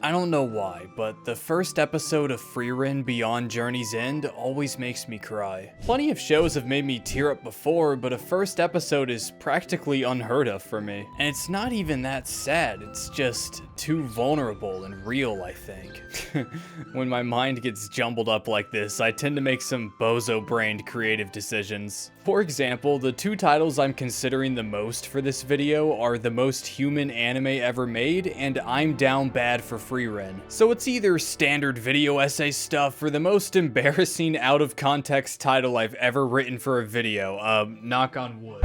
I don't know why, but the first episode of Frieren Beyond Journey's End always makes me cry. Plenty of shows have made me tear up before, but a first episode is practically unheard of for me. And it's not even that sad, it's just too vulnerable and real, I think. When my mind gets jumbled up like this, I tend to make some bozo-brained creative decisions. For example, the two titles I'm considering the most for this video are The Most Human Anime Ever Made and I'm Down Bad for Frieren. So it's either standard video essay stuff or the most embarrassing out of context title I've ever written for a video, knock on wood.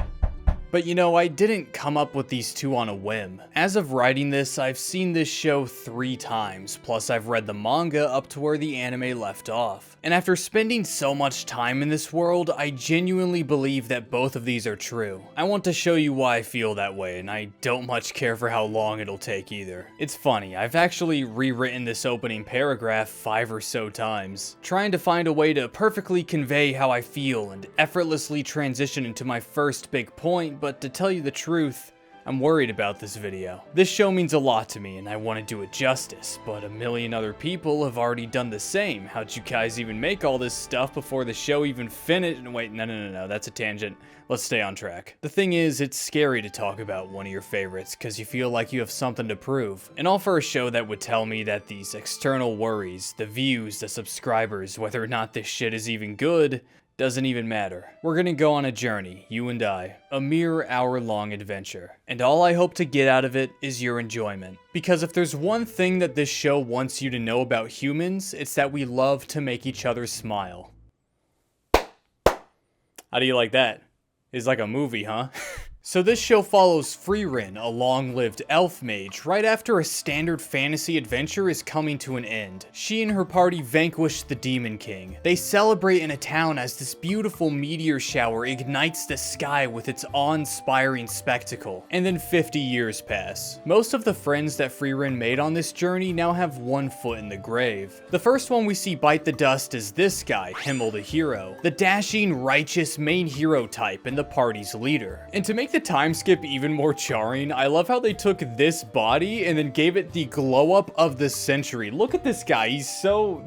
But you know, I didn't come up with these two on a whim. As of writing this, I've seen this show 3 times, plus I've read the manga up to where the anime left off. And after spending so much time in this world, I genuinely believe that both of these are true. I want to show you why I feel that way, and I don't much care for how long it'll take either. It's funny, I've actually rewritten this opening paragraph 5 or so times, trying to find a way to perfectly convey how I feel and effortlessly transition into my first big point, but to tell you the truth, I'm worried about this video. This show means a lot to me and I want to do it justice, but a million other people have already done the same. How'd you guys even make all this stuff before the show even finished? Wait, no, that's a tangent. Let's stay on track. The thing is, it's scary to talk about one of your favorites because you feel like you have something to prove. And all for a show that would tell me that these external worries, the views, the subscribers, whether or not this shit is even good, doesn't even matter. We're gonna go on a journey, you and I, a mere hour-long adventure. And all I hope to get out of it is your enjoyment. Because if there's one thing that this show wants you to know about humans, it's that we love to make each other smile. How do you like that? It's like a movie, huh? So this show follows Frieren, a long-lived elf mage, right after a standard fantasy adventure is coming to an end. She and her party vanquish the Demon King. They celebrate in a town as this beautiful meteor shower ignites the sky with its awe-inspiring spectacle. And then 50 years pass. Most of the friends that Frieren made on this journey now have one foot in the grave. The first one we see bite the dust is this guy, Himmel the hero, the dashing, righteous main hero type and the party's leader. And to make the time skip even more jarring, I love how they took this body and then gave it the glow up of the century. Look at this guy, he's so...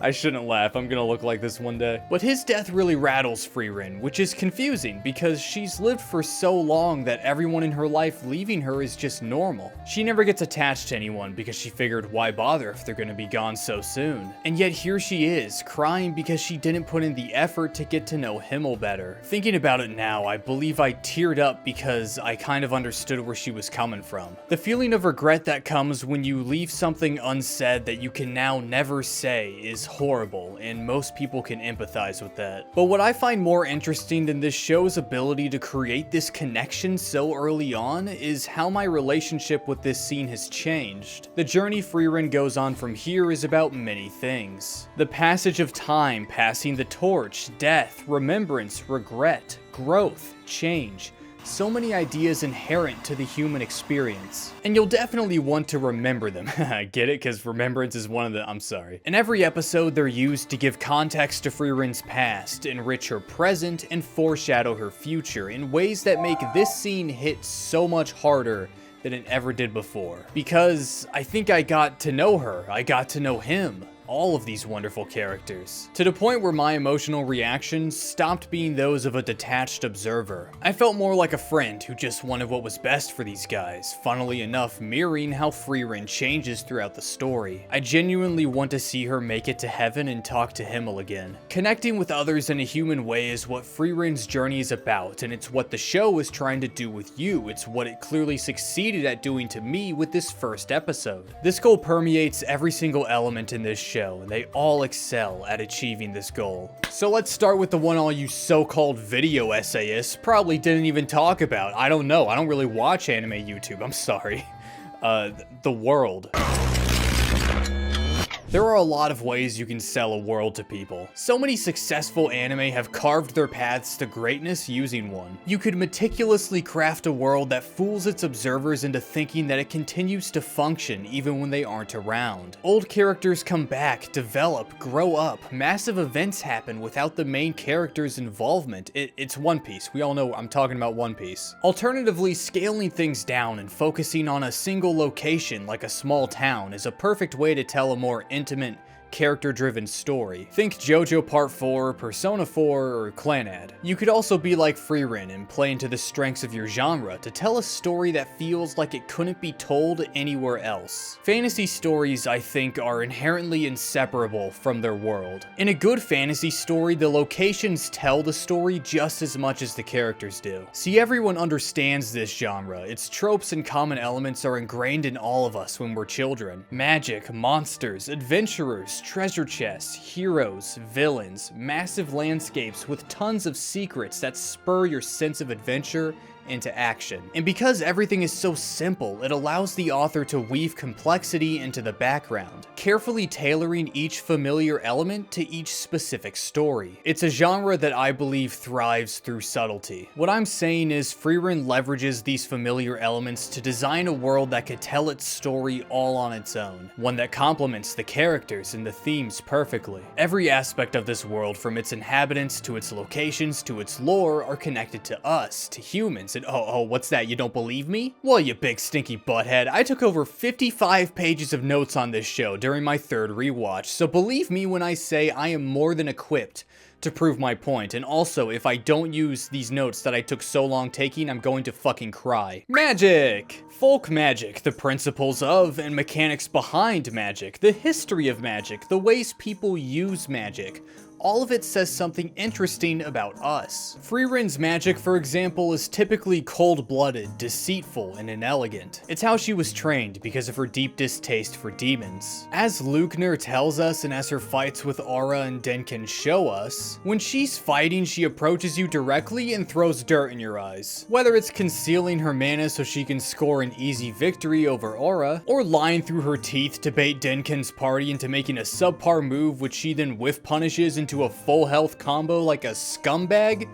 I shouldn't laugh, I'm gonna look like this one day. But his death really rattles Frieren, which is confusing because she's lived for so long that everyone in her life leaving her is just normal. She never gets attached to anyone because she figured why bother if they're gonna be gone so soon. And yet here she is, crying because she didn't put in the effort to get to know Himmel better. Thinking about it now, I believe I teared up because I kind of understood where she was coming from. The feeling of regret that comes when you leave something unsaid that you can now never say is horrible, and most people can empathize with that. But what I find more interesting than this show's ability to create this connection so early on is how my relationship with this scene has changed. The journey Frieren goes on from here is about many things. The passage of time, passing the torch, death, remembrance, regret, growth, change, so many ideas inherent to the human experience. And you'll definitely want to remember them. Get it? Because remembrance is one of the... I'm sorry. In every episode, they're used to give context to Frieren's past, enrich her present, and foreshadow her future in ways that make this scene hit so much harder than it ever did before. Because I think I got to know her. I got to know him. All of these wonderful characters, to the point where my emotional reactions stopped being those of a detached observer. I felt more like a friend who just wanted what was best for these guys, funnily enough mirroring how Frieren changes throughout the story. I genuinely want to see her make it to heaven and talk to Himmel again. Connecting with others in a human way is what Frieren's journey is about, and it's what the show is trying to do with you. It's what it clearly succeeded at doing to me with this first episode. This goal permeates every single element in this show, and they all excel at achieving this goal. So let's start with the one all you so-called video essayists probably didn't even talk about. I don't know, I don't really watch anime YouTube, I'm sorry. The world. There are a lot of ways you can sell a world to people. So many successful anime have carved their paths to greatness using one. You could meticulously craft a world that fools its observers into thinking that it continues to function even when they aren't around. Old characters come back, develop, grow up, massive events happen without the main character's involvement. It's One Piece. We all know I'm talking about One Piece. Alternatively, scaling things down and focusing on a single location like a small town is a perfect way to tell a more intimate, character-driven story. Think JoJo Part 4, Persona 4, or Clannad. You could also be like Frieren and play into the strengths of your genre to tell a story that feels like it couldn't be told anywhere else. Fantasy stories, I think, are inherently inseparable from their world. In a good fantasy story, the locations tell the story just as much as the characters do. See, everyone understands this genre. Its tropes and common elements are ingrained in all of us when we're children. Magic, monsters, adventurers, treasure chests, heroes, villains, massive landscapes with tons of secrets that spur your sense of adventure into action. And because everything is so simple, it allows the author to weave complexity into the background, carefully tailoring each familiar element to each specific story. It's a genre that I believe thrives through subtlety. What I'm saying is Frieren leverages these familiar elements to design a world that could tell its story all on its own, one that complements the characters and the themes perfectly. Every aspect of this world, from its inhabitants to its locations to its lore, are connected to us, to humans. And oh, what's that? You don't believe me? Well, you big stinky butthead, I took over 55 pages of notes on this show during my third rewatch, so believe me when I say I am more than equipped to prove my point. And also, if I don't use these notes that I took so long taking, I'm going to fucking cry. Magic! Folk magic, the principles of and mechanics behind magic, the history of magic, the ways people use magic. All of it says something interesting about us. Frieren's magic, for example, is typically cold-blooded, deceitful, and inelegant. It's how she was trained because of her deep distaste for demons. As Lugner tells us, and as her fights with Aura and Denkin show us, when she's fighting, she approaches you directly and throws dirt in your eyes. Whether it's concealing her mana so she can score an easy victory over Aura, or lying through her teeth to bait Denkin's party into making a subpar move which she then whiff punishes into a full health combo like a scumbag,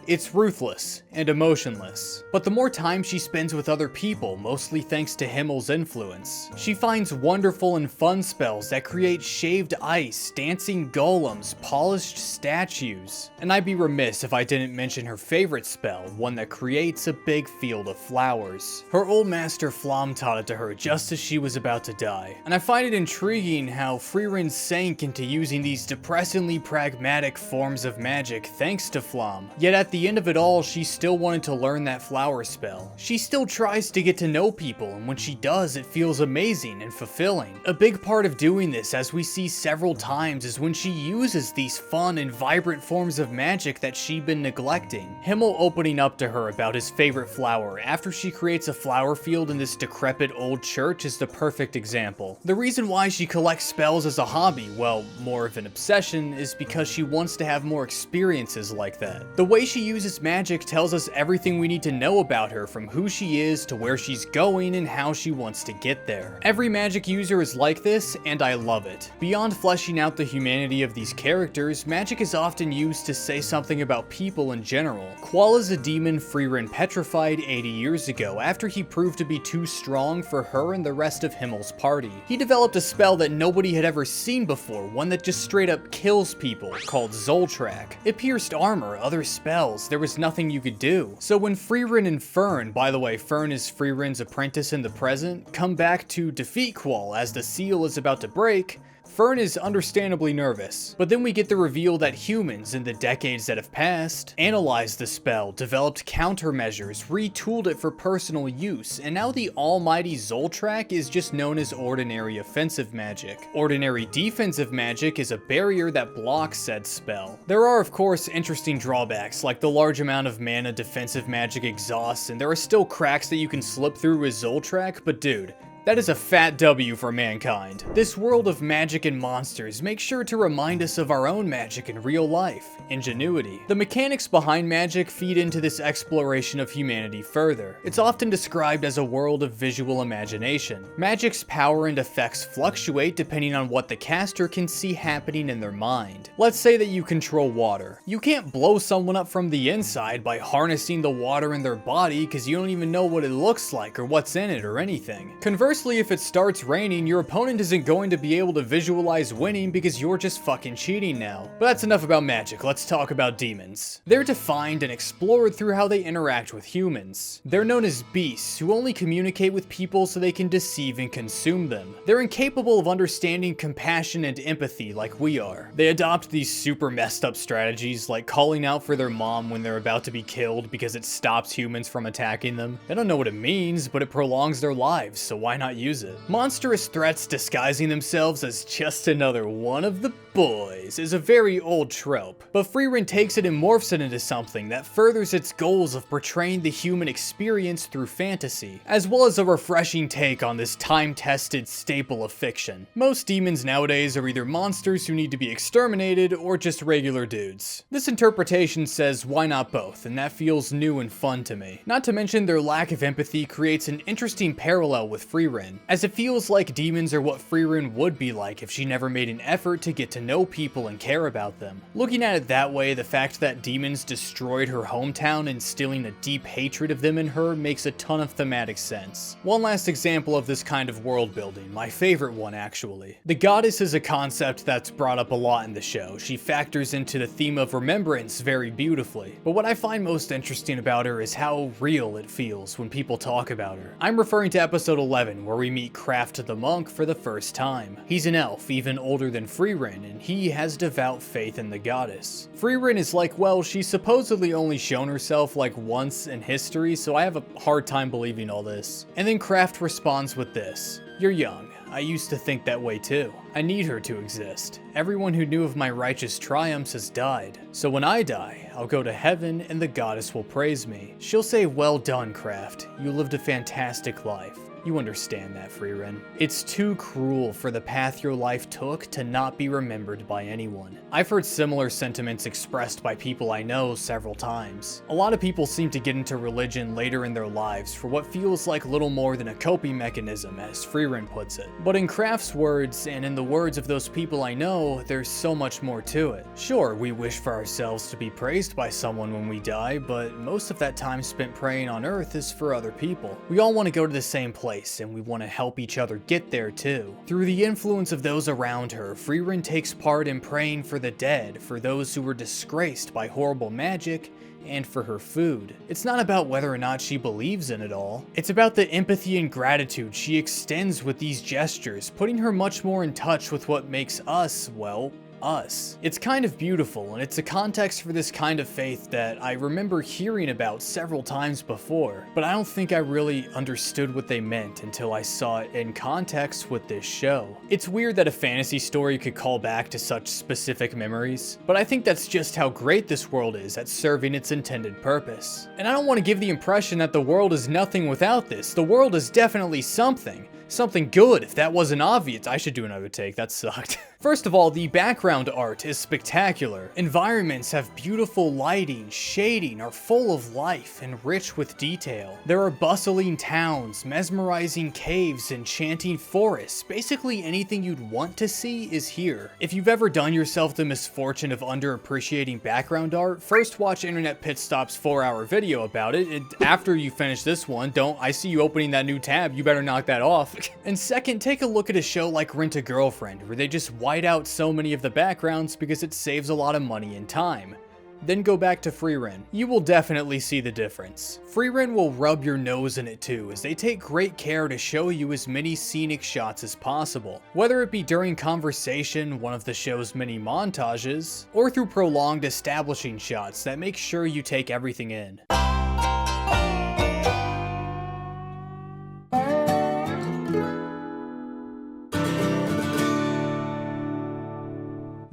it's ruthless and emotionless. But the more time she spends with other people, mostly thanks to Himmel's influence, she finds wonderful and fun spells that create shaved ice, dancing golems, polished statues. And I'd be remiss if I didn't mention her favorite spell, one that creates a big field of flowers. Her old master Flam taught it to her just as she was about to die. And I find it intriguing how Frieren sank into using these depressingly pragmatic forms of magic thanks to Flam. Yet at the end of it all, she still wanted to learn that flower spell. She still tries to get to know people, and when she does, it feels amazing and fulfilling. A big part of doing this, as we see several times, is when she uses these fun and vibrant forms of magic that she'd been neglecting. Himmel opening up to her about his favorite flower after she creates a flower field in this decrepit old church is the perfect example. The reason why she collects spells as a hobby, well, more of an obsession, is because she wants to have more experiences like that. The way she uses magic tells us everything we need to know about her, from who she is to where she's going and how she wants to get there. Every magic user is like this, and I love it. Beyond fleshing out the humanity of these characters, magic is often used to say something about people in general. Qual is a demon Frieren petrified 80 years ago after he proved to be too strong for her and the rest of Himmel's party. He developed a spell that nobody had ever seen before, one that just straight up kills people, called Zoltrak. It pierced armor, other spells. There was nothing you could do. So when Frieren and Fern, by the way, Fern is Frieren's apprentice in the present, come back to defeat Qual as the seal is about to break, Fern is understandably nervous, but then we get the reveal that humans, in the decades that have passed, analyzed the spell, developed countermeasures, retooled it for personal use, and now the almighty Zoltrak is just known as ordinary offensive magic. Ordinary defensive magic is a barrier that blocks said spell. There are of course interesting drawbacks, like the large amount of mana defensive magic exhausts, and there are still cracks that you can slip through with Zoltrak, but dude, That is a fat W for mankind. This world of magic and monsters makes sure to remind us of our own magic in real life, ingenuity. The mechanics behind magic feed into this exploration of humanity further. It's often described as a world of visual imagination. Magic's power and effects fluctuate depending on what the caster can see happening in their mind. Let's say that you control water. You can't blow someone up from the inside by harnessing the water in their body because you don't even know what it looks like or what's in it or anything. Conversely, if it starts raining, your opponent isn't going to be able to visualize winning because you're just fucking cheating now. But that's enough about magic, let's talk about demons. They're defined and explored through how they interact with humans. They're known as beasts who only communicate with people so they can deceive and consume them. They're incapable of understanding compassion and empathy like we are. They adopt these super messed up strategies like calling out for their mom when they're about to be killed because it stops humans from attacking them. They don't know what it means, but it prolongs their lives, so why not use it? Monstrous threats disguising themselves as just another one of the boys is a very old trope, but Frieren takes it and morphs it into something that furthers its goals of portraying the human experience through fantasy, as well as a refreshing take on this time-tested staple of fiction. Most demons nowadays are either monsters who need to be exterminated or just regular dudes. This interpretation says why not both, and that feels new and fun to me. Not to mention their lack of empathy creates an interesting parallel with Frieren, as it feels like demons are what Frieren would be like if she never made an effort to get to know people and care about them. Looking at it that way, the fact that demons destroyed her hometown, instilling a deep hatred of them in her, makes a ton of thematic sense. One last example of this kind of world building, my favorite one actually. The goddess is a concept that's brought up a lot in the show. She factors into the theme of remembrance very beautifully, but what I find most interesting about her is how real it feels when people talk about her. I'm referring to episode 11, where we meet Kraft the monk for the first time. He's an elf, even older than Frieren, and he has devout faith in the goddess. Frieren is like, well, she's supposedly only shown herself like once in history, so I have a hard time believing all this. And then Kraft responds with this: "You're young. I used to think that way too. I need her to exist. Everyone who knew of my righteous triumphs has died. So when I die, I'll go to heaven and the goddess will praise me. She'll say, 'Well done, Kraft. You lived a fantastic life.' You understand that, Frieren. It's too cruel for the path your life took to not be remembered by anyone." I've heard similar sentiments expressed by people I know several times. A lot of people seem to get into religion later in their lives for what feels like little more than a coping mechanism, as Frieren puts it. But in Kraft's words, and in the words of those people I know, there's so much more to it. Sure, we wish for ourselves to be praised by someone when we die, but most of that time spent praying on Earth is for other people. We all want to go to the same place, and we want to help each other get there too. Through the influence of those around her, Frieren takes part in praying for the dead, for those who were disgraced by horrible magic, and for her food. It's not about whether or not she believes in it all. It's about the empathy and gratitude she extends with these gestures, putting her much more in touch with what makes us, well, us. It's kind of beautiful, and it's a context for this kind of faith that I remember hearing about several times before, but I don't think I really understood what they meant until I saw it in context with this show. It's weird that a fantasy story could call back to such specific memories, but I think that's just how great this world is at serving its intended purpose. And I don't want to give the impression that the world is nothing without this. The world is definitely something. Something good. If that wasn't obvious, I should do another take. That sucked. First of all, the background art is spectacular. Environments have beautiful lighting, shading, are full of life and rich with detail. There are bustling towns, mesmerizing caves, enchanting forests. Basically anything you'd want to see is here. If you've ever done yourself the misfortune of underappreciating background art, first watch Internet Pit Stop's 4-hour video about it, and after you finish this one, I see you opening that new tab, you better knock that off. And second, take a look at a show like Rent a Girlfriend, where they just white out so many of the backgrounds because it saves a lot of money and time. Then go back to Frieren. You will definitely see the difference. Frieren will rub your nose in it too, as they take great care to show you as many scenic shots as possible. Whether it be during conversation, one of the show's many montages, or through prolonged establishing shots that make sure you take everything in.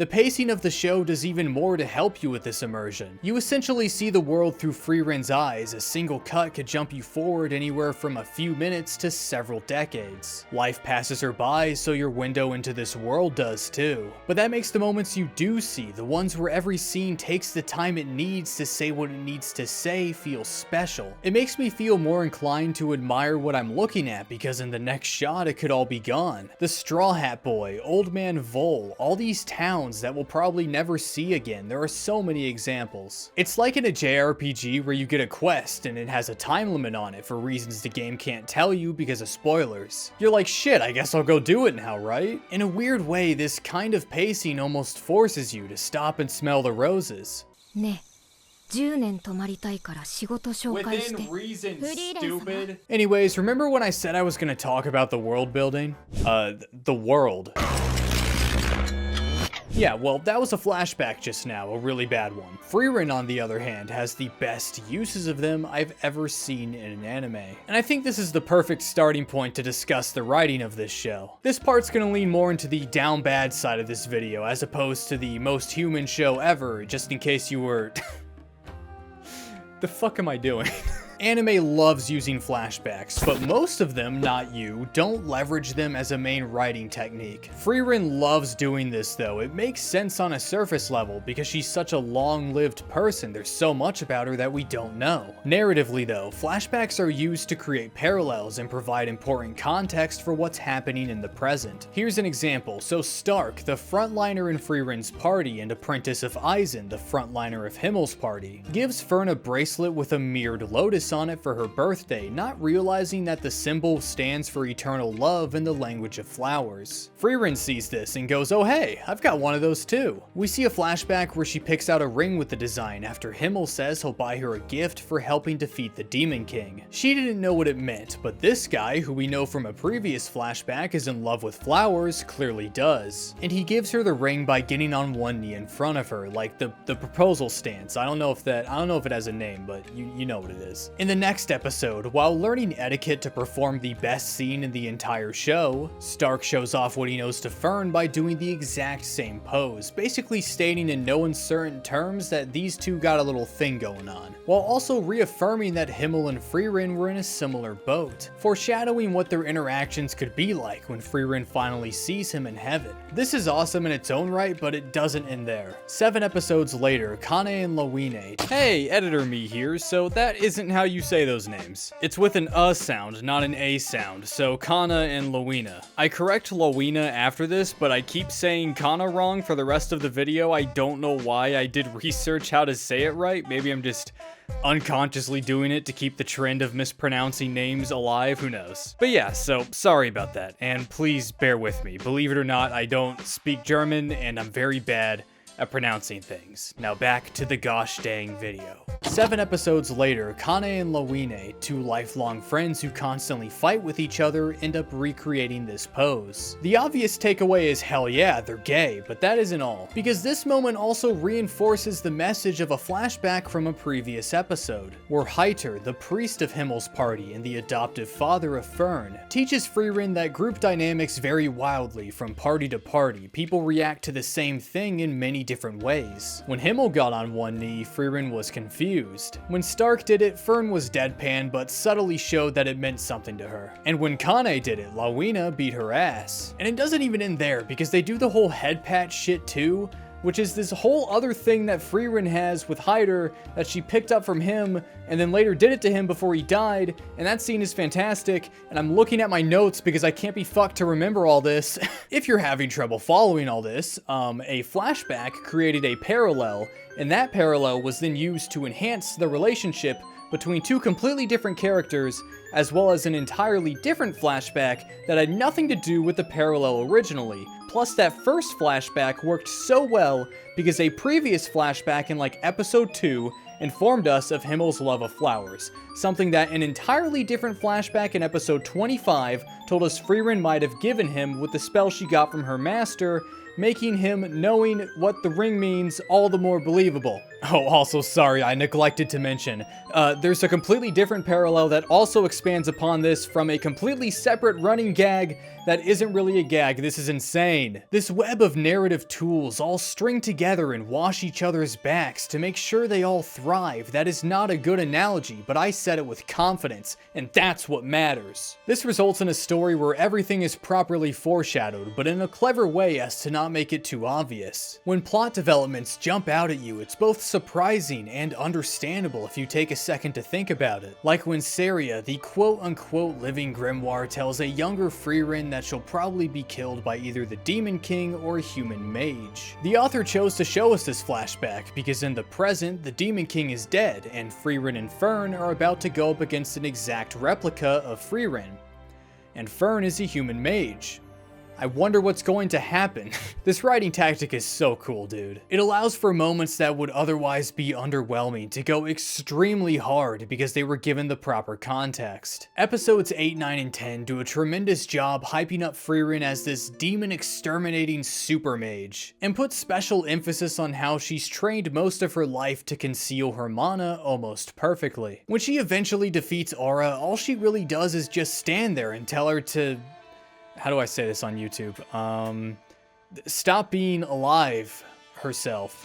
The pacing of the show does even more to help you with this immersion. You essentially see the world through Frieren's eyes. A single cut could jump you forward anywhere from a few minutes to several decades. Life passes her by, so your window into this world does too. But that makes the moments you do see, the ones where every scene takes the time it needs to say what it needs to say, feel special. It makes me feel more inclined to admire what I'm looking at, because in the next shot it could all be gone. The Straw Hat Boy, Old Man Vole, all these towns that we'll probably never see again. There are so many examples. It's like in a JRPG where you get a quest and it has a time limit on it for reasons the game can't tell you because of spoilers. You're like, shit, I guess I'll go do it now, right? In a weird way, this kind of pacing almost forces you to stop and smell the roses. Ne. 10年泊まりたいから仕事紹介して。 Within reason, stupid. Anyways, remember when I said I was gonna talk about the world building? The world. Yeah, well, that was a flashback just now, a really bad one. Frieren, on the other hand, has the best uses of them I've ever seen in an anime. And I think this is the perfect starting point to discuss the writing of this show. This part's gonna lean more into the down bad side of this video, as opposed to the most human show ever, just in case you were... The fuck am I doing? Anime loves using flashbacks, but most of them, not you, don't leverage them as a main writing technique. Frieren loves doing this though. It makes sense on a surface level because she's such a long-lived person. There's so much about her that we don't know. Narratively though, flashbacks are used to create parallels and provide important context for what's happening in the present. Here's an example. So Stark, the frontliner in Frieren's party and apprentice of Eisen, the frontliner of Himmel's party, gives Fern a bracelet with a mirrored lotus on it for her birthday, not realizing that the symbol stands for eternal love in the language of flowers. Frieren sees this and goes, oh hey, I've got one of those too. We see a flashback where she picks out a ring with the design after Himmel says he'll buy her a gift for helping defeat the Demon King. She didn't know what it meant, but this guy, who we know from a previous flashback is in love with flowers, clearly does. And he gives her the ring by getting on one knee in front of her, like the proposal stance. I don't know if it has a name, but you know what it is. In the next episode, while learning etiquette to perform the best scene in the entire show, Stark shows off what he knows to Fern by doing the exact same pose, basically stating in no uncertain terms that these two got a little thing going on, while also reaffirming that Himmel and Frieren were in a similar boat, foreshadowing what their interactions could be like when Frieren finally sees him in heaven. This is awesome in its own right, but it doesn't end there. 7 episodes later, Kane and Lawine. Hey, editor me here, so that isn't how you say those names. It's with an sound, not an a sound, so Kana and Lawina. I correct Lawina after this, but I keep saying Kana wrong for the rest of the video. I don't know why. I did research how to say it right. Maybe I'm just unconsciously doing it to keep the trend of mispronouncing names alive, who knows. But yeah, so sorry about that, and please bear with me. Believe it or not, I don't speak German, and I'm very bad at pronouncing things. Now back to the gosh dang video. 7 episodes later, Kane and Lawine, two lifelong friends who constantly fight with each other, end up recreating this pose. The obvious takeaway is hell yeah, they're gay, but that isn't all, because this moment also reinforces the message of a flashback from a previous episode, where Heiter, the priest of Himmel's party and the adoptive father of Fern, teaches Frieren that group dynamics vary wildly from party to party. People react to the same thing in many different ways. When Himmel got on one knee, Frieren was confused. When Stark did it, Fern was deadpan, but subtly showed that it meant something to her. And when Kane did it, Lawina beat her ass. And it doesn't even end there, because they do the whole head pat shit too, which is this whole other thing that Frieren has with Heiter that she picked up from him and then later did it to him before he died, and that scene is fantastic, and I'm looking at my notes because I can't be fucked to remember all this. If you're having trouble following all this, a flashback created a parallel, and that parallel was then used to enhance the relationship between two completely different characters, as well as an entirely different flashback that had nothing to do with the parallel originally. Plus, that first flashback worked so well because a previous flashback in like episode 2 informed us of Himmel's love of flowers, something that an entirely different flashback in episode 25 told us Frieren might have given him with the spell she got from her master, making him knowing what the ring means all the more believable. Oh, also, sorry, I neglected to mention, there's a completely different parallel that also expands upon this from a completely separate running gag that isn't really a gag. This is insane. This web of narrative tools all string together and wash each other's backs to make sure they all thrive. That is not a good analogy, but I said it with confidence, and that's what matters. This results in a story where everything is properly foreshadowed, but in a clever way as to not make it too obvious. When plot developments jump out at you, it's both surprising and understandable if you take a second to think about it. Like when Saria, the quote-unquote living grimoire, tells a younger Frieren that she'll probably be killed by either the Demon King or a human mage. The author chose to show us this flashback because in the present, the Demon King is dead, and Frieren and Fern are about to go up against an exact replica of Frieren. And Fern is a human mage. I wonder what's going to happen. This writing tactic is so cool, dude. It allows for moments that would otherwise be underwhelming to go extremely hard because they were given the proper context. Episodes 8, 9, and 10 do a tremendous job hyping up Frieren as this demon exterminating super mage, and put special emphasis on how she's trained most of her life to conceal her mana almost perfectly. When she eventually defeats Aura, all she really does is just stand there and tell her to... how do I say this on YouTube? Stop being alive herself.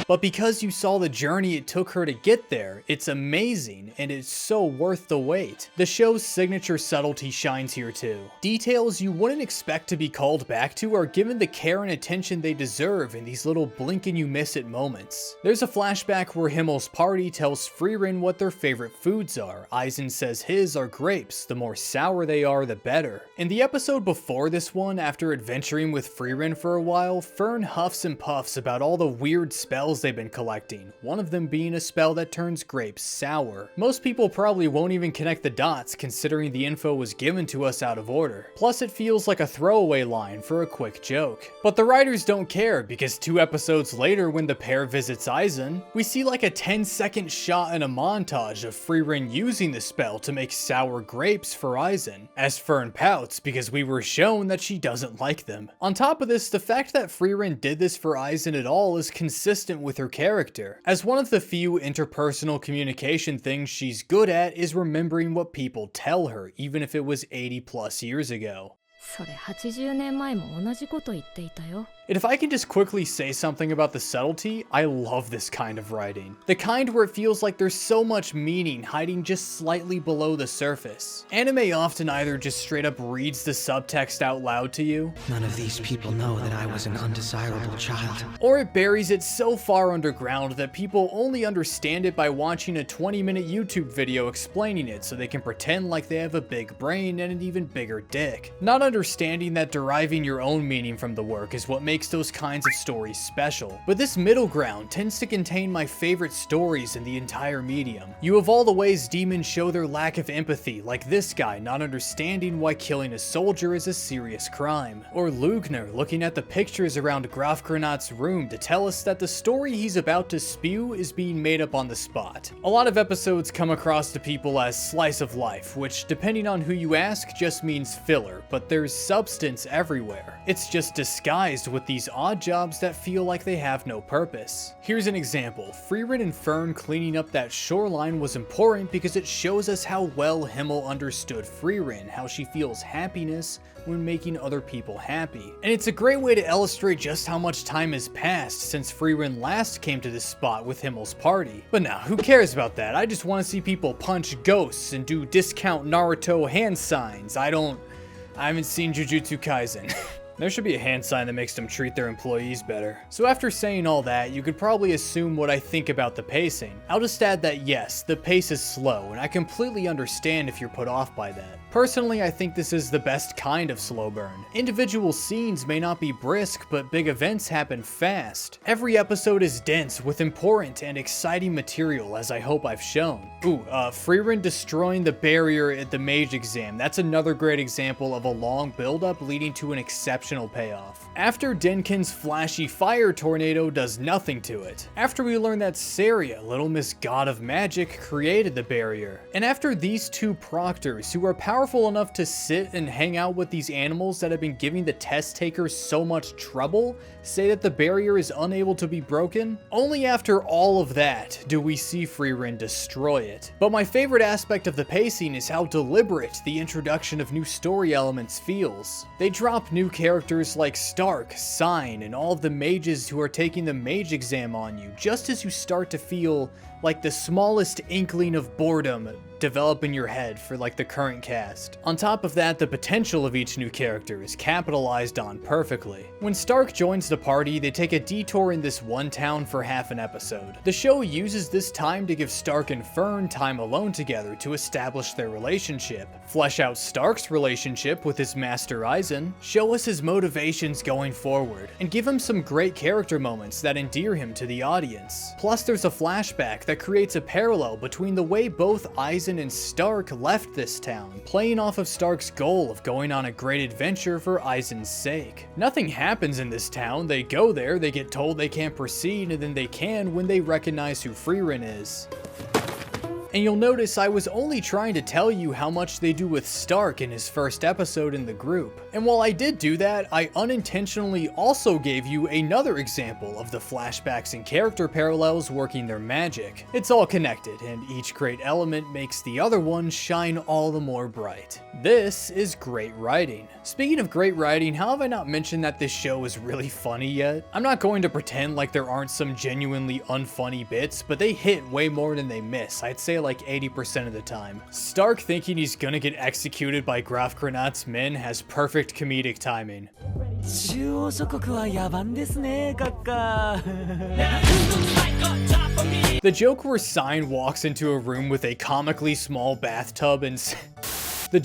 But because you saw the journey it took her to get there, it's amazing and it's so worth the wait. The show's signature subtlety shines here too. Details you wouldn't expect to be called back to are given the care and attention they deserve in these little blink and you miss it moments. There's a flashback where Himmel's party tells Frieren what their favorite foods are. Aizen says his are grapes, the more sour they are the better. In the episode before this one, after adventuring with Frieren for a while, Fern huffs and puffs about all the weird spells they've been collecting, one of them being a spell that turns grapes sour. Most people probably won't even connect the dots considering the info was given to us out of order. Plus it feels like a throwaway line for a quick joke. But the writers don't care because 2 episodes later when the pair visits Aizen, we see like a 10-second shot in a montage of Frieren using the spell to make sour grapes for Aizen, as Fern pouts because we were shown that she doesn't like them. On top of this, the fact that Frieren did this for Aizen at all is consistent with her character, as one of the few interpersonal communication things she's good at is remembering what people tell her, even if it was 80+ years ago. それ80年前も同じこと言っていたよ。 And if I can just quickly say something about the subtlety, I love this kind of writing. The kind where it feels like there's so much meaning hiding just slightly below the surface. Anime often either just straight up reads the subtext out loud to you, None of these people know that I was an undesirable child. or it buries it so far underground that people only understand it by watching a 20-minute YouTube video explaining it so they can pretend like they have a big brain and an even bigger dick. Not understanding that deriving your own meaning from the work is what makes those kinds of stories special. But this middle ground tends to contain my favorite stories in the entire medium. You have all the ways demons show their lack of empathy, like this guy not understanding why killing a soldier is a serious crime, or Lugner looking at the pictures around Grafgranat's room to tell us that the story he's about to spew is being made up on the spot. A lot of episodes come across to people as slice of life, which depending on who you ask just means filler, but there's substance everywhere. It's just disguised with these odd jobs that feel like they have no purpose. Here's an example. Frieren and Fern cleaning up that shoreline was important because it shows us how well Himmel understood Frieren, how she feels happiness when making other people happy. And it's a great way to illustrate just how much time has passed since Frieren last came to this spot with Himmel's party. But now, who cares about that? I just want to see people punch ghosts and do discount Naruto hand signs. I haven't seen Jujutsu Kaisen. There should be a hand sign that makes them treat their employees better. So after saying all that, you could probably assume what I think about the pacing. I'll just add that yes, the pace is slow, and I completely understand if you're put off by that. Personally, I think this is the best kind of slow burn. Individual scenes may not be brisk, but big events happen fast. Every episode is dense with important and exciting material, as I hope I've shown. Frieren destroying the barrier at the mage exam. That's another great example of a long build-up leading to an exceptional exceptional payoff. After Denkin's flashy fire tornado does nothing to it. After we learn that Saria, Little Miss God of Magic, created the barrier. And after these two proctors, who are powerful enough to sit and hang out with these animals that have been giving the test takers so much trouble, say that the barrier is unable to be broken, only after all of that do we see Frieren destroy it. But my favorite aspect of the pacing is how deliberate the introduction of new story elements feels. They drop new characters like Stark, Sign, and all of the mages who are taking the mage exam on you, just as you start to feel like the smallest inkling of boredom develop in your head for like the current cast. On top of that, the potential of each new character is capitalized on perfectly. When Stark joins the party, they take a detour in this one town for half an episode. The show uses this time to give Stark and Fern time alone together to establish their relationship, flesh out Stark's relationship with his master Eisen, show us his motivations going forward, and give him some great character moments that endear him to the audience. Plus there's a flashback that creates a parallel between the way both Eisen and Stark left this town, playing off of Stark's goal of going on a great adventure for Eisen's sake. Nothing happens in this town, they go there, they get told they can't proceed, and then they can when they recognize who Frieren is. And you'll notice I was only trying to tell you how much they do with Stark in his first episode in the group. And while I did do that, I unintentionally also gave you another example of the flashbacks and character parallels working their magic. It's all connected, and each great element makes the other one shine all the more bright. This is great writing. Speaking of great writing, how have I not mentioned that this show is really funny yet? I'm not going to pretend like there aren't some genuinely unfunny bits, but they hit way more than they miss. I'd say like 80% of the time. Stark thinking he's gonna get executed by Grafgranat's men has perfect comedic timing. The joke where Sign walks into a room with a comically small bathtub and like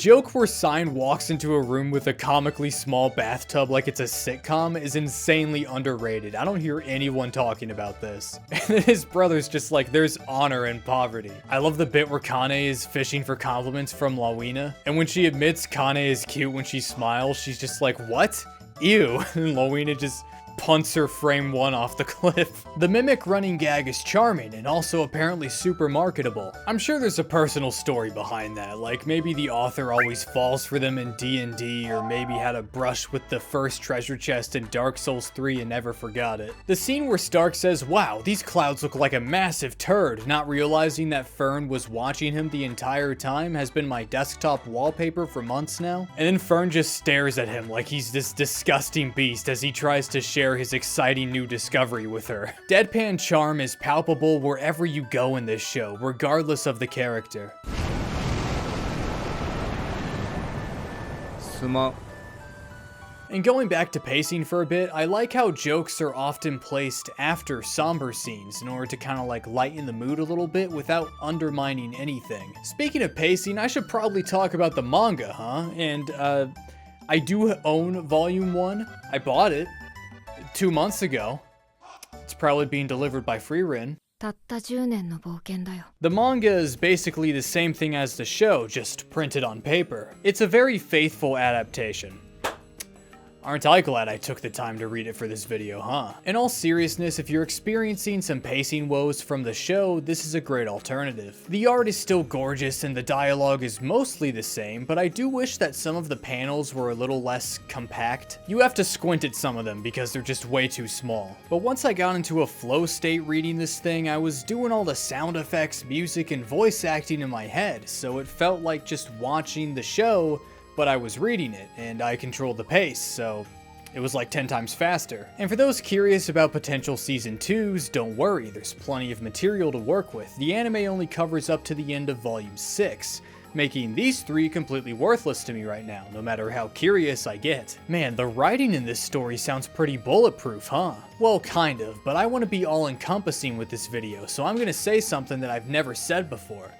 it's a sitcom is insanely underrated. I don't hear anyone talking about this. And then his brother's just like, there's honor in poverty. I love the bit where Kane is fishing for compliments from Lawina, and when she admits Kane is cute when she smiles, she's just like, what? Ew. And Lawina just punts her frame 1 off the cliff. The mimic running gag is charming and also apparently super marketable. I'm sure there's a personal story behind that, like maybe the author always falls for them in D&D, or maybe had a brush with the first treasure chest in Dark Souls 3 and never forgot it. The scene where Stark says, wow, these clouds look like a massive turd, not realizing that Fern was watching him the entire time, has been my desktop wallpaper for months now. And then Fern just stares at him like he's this disgusting beast as he tries to share his exciting new discovery with her. Deadpan charm is palpable wherever you go in this show, regardless of the character. And going back to pacing for a bit, I like how jokes are often placed after somber scenes in order to kind of like lighten the mood a little bit without undermining anything. Speaking of pacing, I should probably talk about the manga, huh? And I do own volume 1. I bought it 2 months ago. It's probably being delivered by Frieren. たった10年の冒険だよ。 The manga is basically the same thing as the show, just printed on paper. It's a very faithful adaptation. Aren't I glad I took the time to read it for this video, huh? In all seriousness, if you're experiencing some pacing woes from the show, this is a great alternative. The art is still gorgeous and the dialogue is mostly the same, but I do wish that some of the panels were a little less compact. You have to squint at some of them because they're just way too small. But once I got into a flow state reading this thing, I was doing all the sound effects, music, and voice acting in my head, so it felt like just watching the show, but I was reading it, and I controlled the pace, so it was like 10 times faster. And for those curious about potential season 2s, don't worry, there's plenty of material to work with. The anime only covers up to the end of volume 6, making these 3 completely worthless to me right now, no matter how curious I get. Man, the writing in this story sounds pretty bulletproof, huh? Well, kind of, but I want to be all-encompassing with this video, so I'm gonna say something that I've never said before.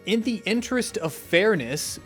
In the interest of fairness,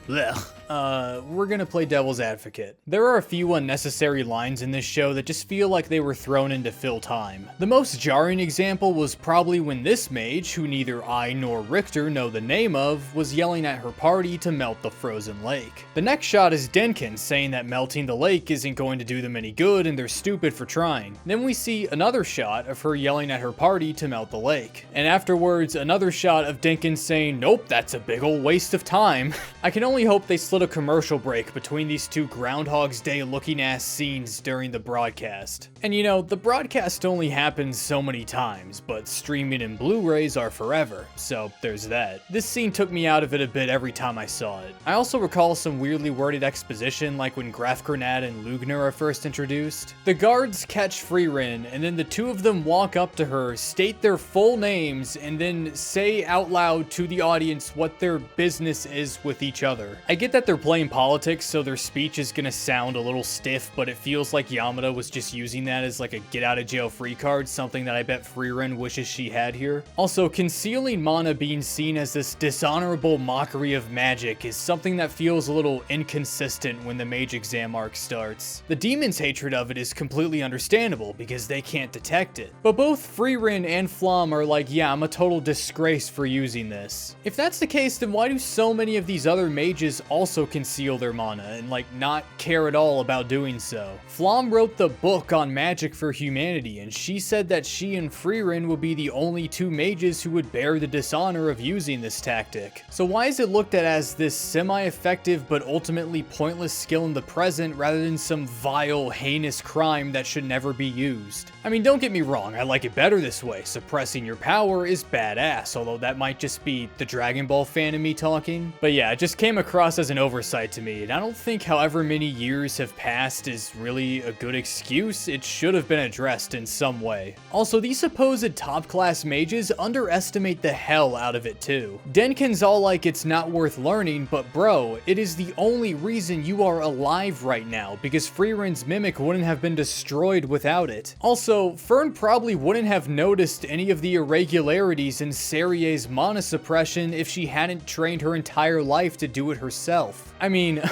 we're gonna play devil's advocate. There are a few unnecessary lines in this show that just feel like they were thrown in to fill time. The most jarring example was probably when this mage, who neither I nor Richter know the name of, was yelling at her party to melt the frozen lake. The next shot is Denkin saying that melting the lake isn't going to do them any good and they're stupid for trying. Then we see another shot of her yelling at her party to melt the lake. And afterwards, another shot of Denkin saying, nope, that's a big ol' waste of time. I can only hope they slid a commercial break between these two Groundhog's Day looking ass scenes during the broadcast. And you know, the broadcast only happens so many times, but streaming and Blu-rays are forever, so there's that. This scene took me out of it a bit every time I saw it. I also recall some weirdly worded exposition like when Grafgranad and Lugner are first introduced. The guards catch Frieren, and then the two of them walk up to her, state their full names, and then say out loud to the audience what their business is with each other. I get that they're playing politics, so their speech is gonna sound a little stiff, but it feels like Yamada was just using that as like a get out of jail free card, something that I bet Frieren wishes she had here. Also, concealing Mana being seen as this dishonorable mockery of magic is something that feels a little inconsistent when the mage exam arc starts. The demon's hatred of it is completely understandable because they can't detect it. But both Frieren and Flom are like, yeah, I'm a total disgrace for using this. If that's the case, then why do so many of these other mages also conceal their mana and like not care at all about doing so? Flom wrote the book on magic for humanity, and she said that she and Frieren would be the only two mages who would bear the dishonor of using this tactic. So why is it looked at as this semi-effective but ultimately pointless skill in the present rather than some vile, heinous crime that should never be used? I mean, don't get me wrong, I like it better this way. Suppressing your power is badass, although that might just be the Dragon Ball fan in me talking. But yeah, it just came across as an oversight to me, and I don't think however many years have passed is really a good excuse. It should have been addressed in some way. Also, these supposed top-class mages underestimate the hell out of it too. Denkin's all like it's not worth learning, but bro, it is the only reason you are alive right now, because Frieren's mimic wouldn't have been destroyed without it. Also, Fern probably wouldn't have noticed any of the irregularities in Serie's mana suppression if she hadn't trained her entire life to do it herself. I mean,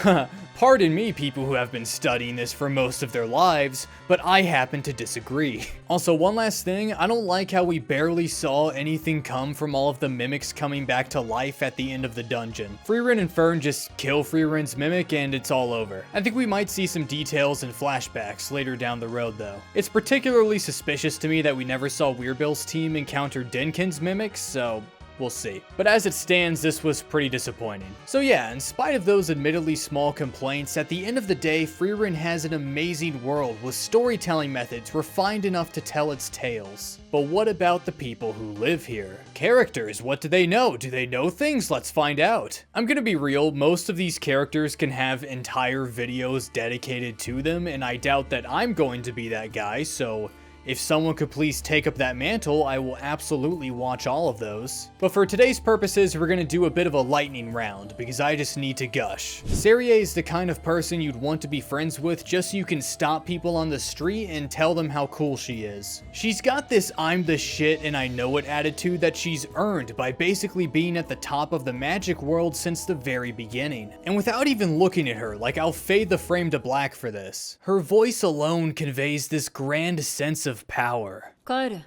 pardon me, people who have been studying this for most of their lives, but I happen to disagree. Also, one last thing, I don't like how we barely saw anything come from all of the mimics coming back to life at the end of the dungeon. Frieren and Fern just kill Frieren's mimic and it's all over. I think we might see some details and flashbacks later down the road though. It's particularly suspicious to me that we never saw Weirbill's team encounter Denkin's mimics, so we'll see. But as it stands, this was pretty disappointing. So yeah, in spite of those admittedly small complaints, at the end of the day, Frieren has an amazing world with storytelling methods refined enough to tell its tales. But what about the people who live here? Characters, what do they know? Do they know things? Let's find out. I'm gonna be real, most of these characters can have entire videos dedicated to them, and I doubt that I'm going to be that guy, so if someone could please take up that mantle, I will absolutely watch all of those. But for today's purposes, we're gonna do a bit of a lightning round, because I just need to gush. Serie is the kind of person you'd want to be friends with just so you can stop people on the street and tell them how cool she is. She's got this I'm the shit and I know it attitude that she's earned by basically being at the top of the magic world since the very beginning. And without even looking at her, like I'll fade the frame to black for this, her voice alone conveys this grand sense of power. 帰れ、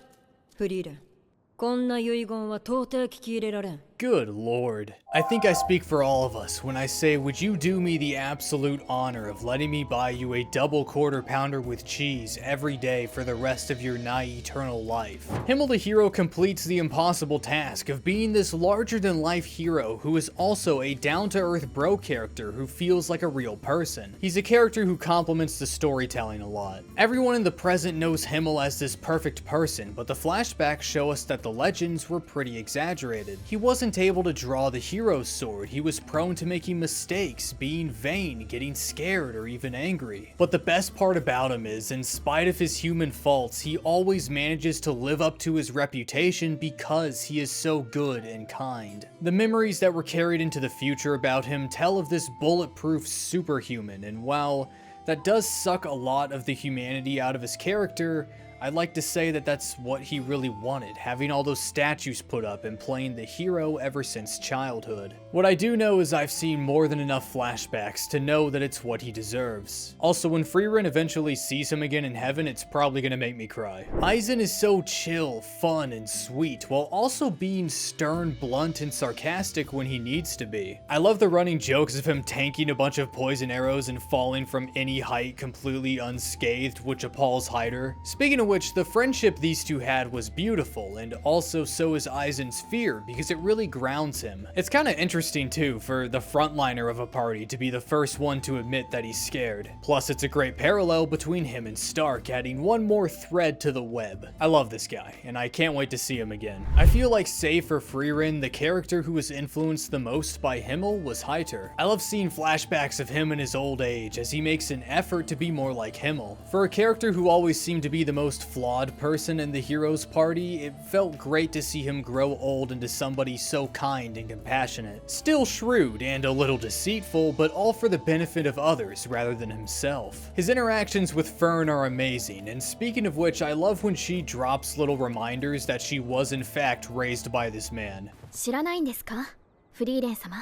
フリーレン。こんな遺言は到底聞き入れられん。 Good lord. I think I speak for all of us when I say, would you do me the absolute honor of letting me buy you a double quarter pounder with cheese every day for the rest of your nigh eternal life? Himmel the hero completes the impossible task of being this larger than life hero who is also a down-to-earth bro character who feels like a real person. He's a character who complements the storytelling a lot. Everyone in the present knows Himmel as this perfect person, but the flashbacks show us that the legends were pretty exaggerated. He wasn't able to draw the hero's sword, he was prone to making mistakes, being vain, getting scared, or even angry. But the best part about him is, in spite of his human faults, he always manages to live up to his reputation because he is so good and kind. The memories that were carried into the future about him tell of this bulletproof superhuman, and while that does suck a lot of the humanity out of his character, I'd like to say that that's what he really wanted, having all those statues put up and playing the hero ever since childhood. What I do know is I've seen more than enough flashbacks to know that it's what he deserves. Also, when Frieren eventually sees him again in heaven, it's probably gonna make me cry. Aizen is so chill, fun, and sweet, while also being stern, blunt, and sarcastic when he needs to be. I love the running jokes of him tanking a bunch of poison arrows and falling from any height completely unscathed, which appalls Hyder. Speaking of which, the friendship these two had was beautiful, and also so is Aizen's fear, because it really grounds him. It's kinda interesting too, for the frontliner of a party to be the first one to admit that he's scared. Plus, it's a great parallel between him and Stark, adding one more thread to the web. I love this guy, and I can't wait to see him again. I feel like, save for Frieren, the character who was influenced the most by Himmel was Hyter. I love seeing flashbacks of him in his old age, as he makes an effort to be more like Himmel. For a character who always seemed to be the most flawed person in the hero's party, it felt great to see him grow old into somebody so kind and compassionate. Still shrewd and a little deceitful, but all for the benefit of others rather than himself. His interactions with Fern are amazing, and speaking of which, I love when she drops little reminders that she was in fact raised by this man. 知らないんですかフリーレン様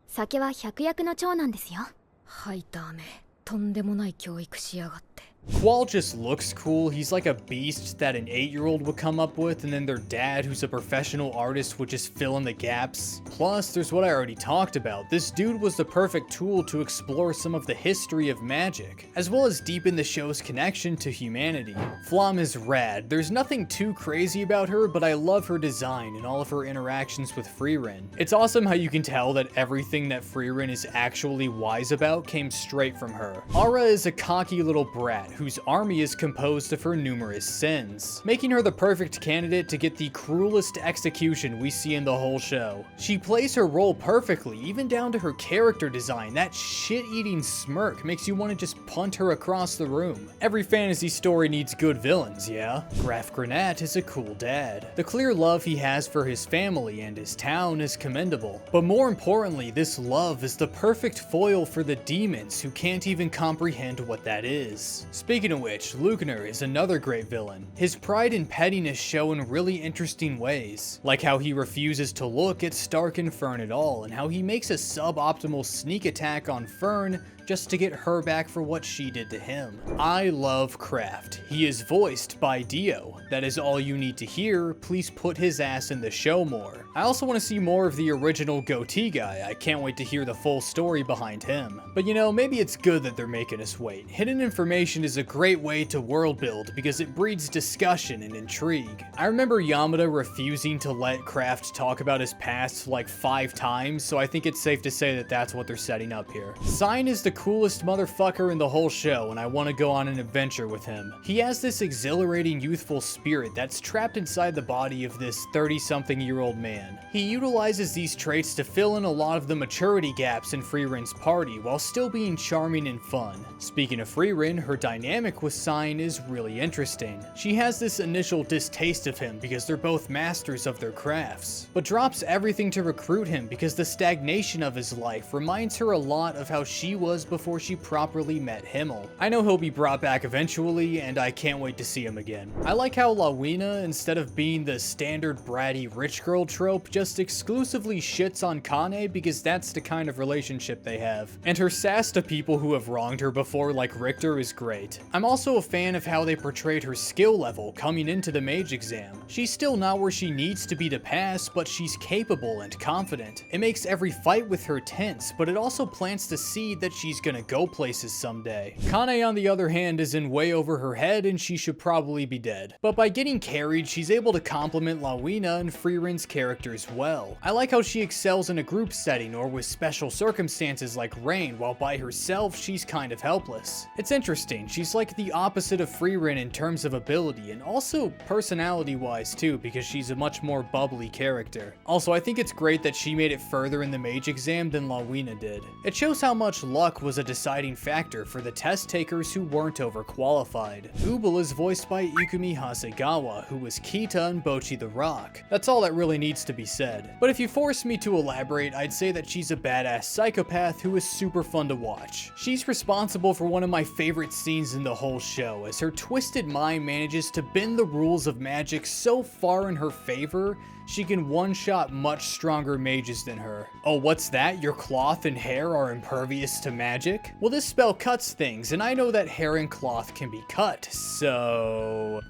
酒は百薬の長なんですよハイターめとんでもない教育しやがって Qual just looks cool. He's like a beast that an 8-year-old would come up with, and then their dad, who's a professional artist, would just fill in the gaps. Plus, there's what I already talked about. This dude was the perfect tool to explore some of the history of magic, as well as deepen the show's connection to humanity. Flamme is rad. There's nothing too crazy about her, but I love her design and all of her interactions with Frieren. It's awesome how you can tell that everything that Frieren is actually wise about came straight from her. Ara is a cocky little brat whose army is composed of her numerous sins, making her the perfect candidate to get the cruelest execution we see in the whole show. She plays her role perfectly, even down to her character design. That shit-eating smirk makes you want to just punt her across the room. Every fantasy story needs good villains, yeah? Graf Granat is a cool dad. The clear love he has for his family and his town is commendable. But more importantly, this love is the perfect foil for the demons who can't even comprehend what that is. Speaking of which, Lugner is another great villain. His pride and pettiness show in really interesting ways, like how he refuses to look at Stark and Fern at all, and how he makes a suboptimal sneak attack on Fern just to get her back for what she did to him. I love Kraft. He is voiced by Dio. That is all you need to hear. Please put his ass in the show more. I also want to see more of the original goatee guy. I can't wait to hear the full story behind him. But you know, maybe it's good that they're making us wait. Hidden information is a great way to world build because it breeds discussion and intrigue. I remember Yamada refusing to let Kraft talk about his past like 5 times, so I think it's safe to say that that's what they're setting up here. Sign is the coolest motherfucker in the whole show, and I want to go on an adventure with him. He has this exhilarating youthful spirit that's trapped inside the body of this 30-something-year-old man. He utilizes these traits to fill in a lot of the maturity gaps in Frieren's party while still being charming and fun. Speaking of Frieren, her dynamic with Sign is really interesting. She has this initial distaste of him because they're both masters of their crafts, but drops everything to recruit him because the stagnation of his life reminds her a lot of how she was before she properly met Himmel. I know he'll be brought back eventually, and I can't wait to see him again. I like how Lawina, instead of being the standard bratty rich girl trope, just exclusively shits on Kane because that's the kind of relationship they have. And her sass to people who have wronged her before, like Richter, is great. I'm also a fan of how they portrayed her skill level coming into the mage exam. She's still not where she needs to be to pass, but she's capable and confident. It makes every fight with her tense, but it also plants the seed that she's gonna go places someday. Kane, on the other hand, is in way over her head and she should probably be dead. But by getting carried, she's able to complement Lawina and Frieren's characters well. I like how she excels in a group setting or with special circumstances like rain, while by herself, she's kind of helpless. It's interesting, she's like the opposite of Frieren in terms of ability, and also personality-wise too, because she's a much more bubbly character. Also, I think it's great that she made it further in the mage exam than Lawina did. It shows how much luck was a deciding factor for the test takers who weren't overqualified. Ubel is voiced by Ikumi Hasegawa, who was Kita in Bocchi the Rock. That's all that really needs to be said. But if you force me to elaborate, I'd say that she's a badass psychopath who is super fun to watch. She's responsible for one of my favorite scenes in the whole show, as her twisted mind manages to bend the rules of magic so far in her favor, she can one-shot much stronger mages than her. Oh, what's that? Your cloth and hair are impervious to magic? Well, this spell cuts things, and I know that hair and cloth can be cut, so...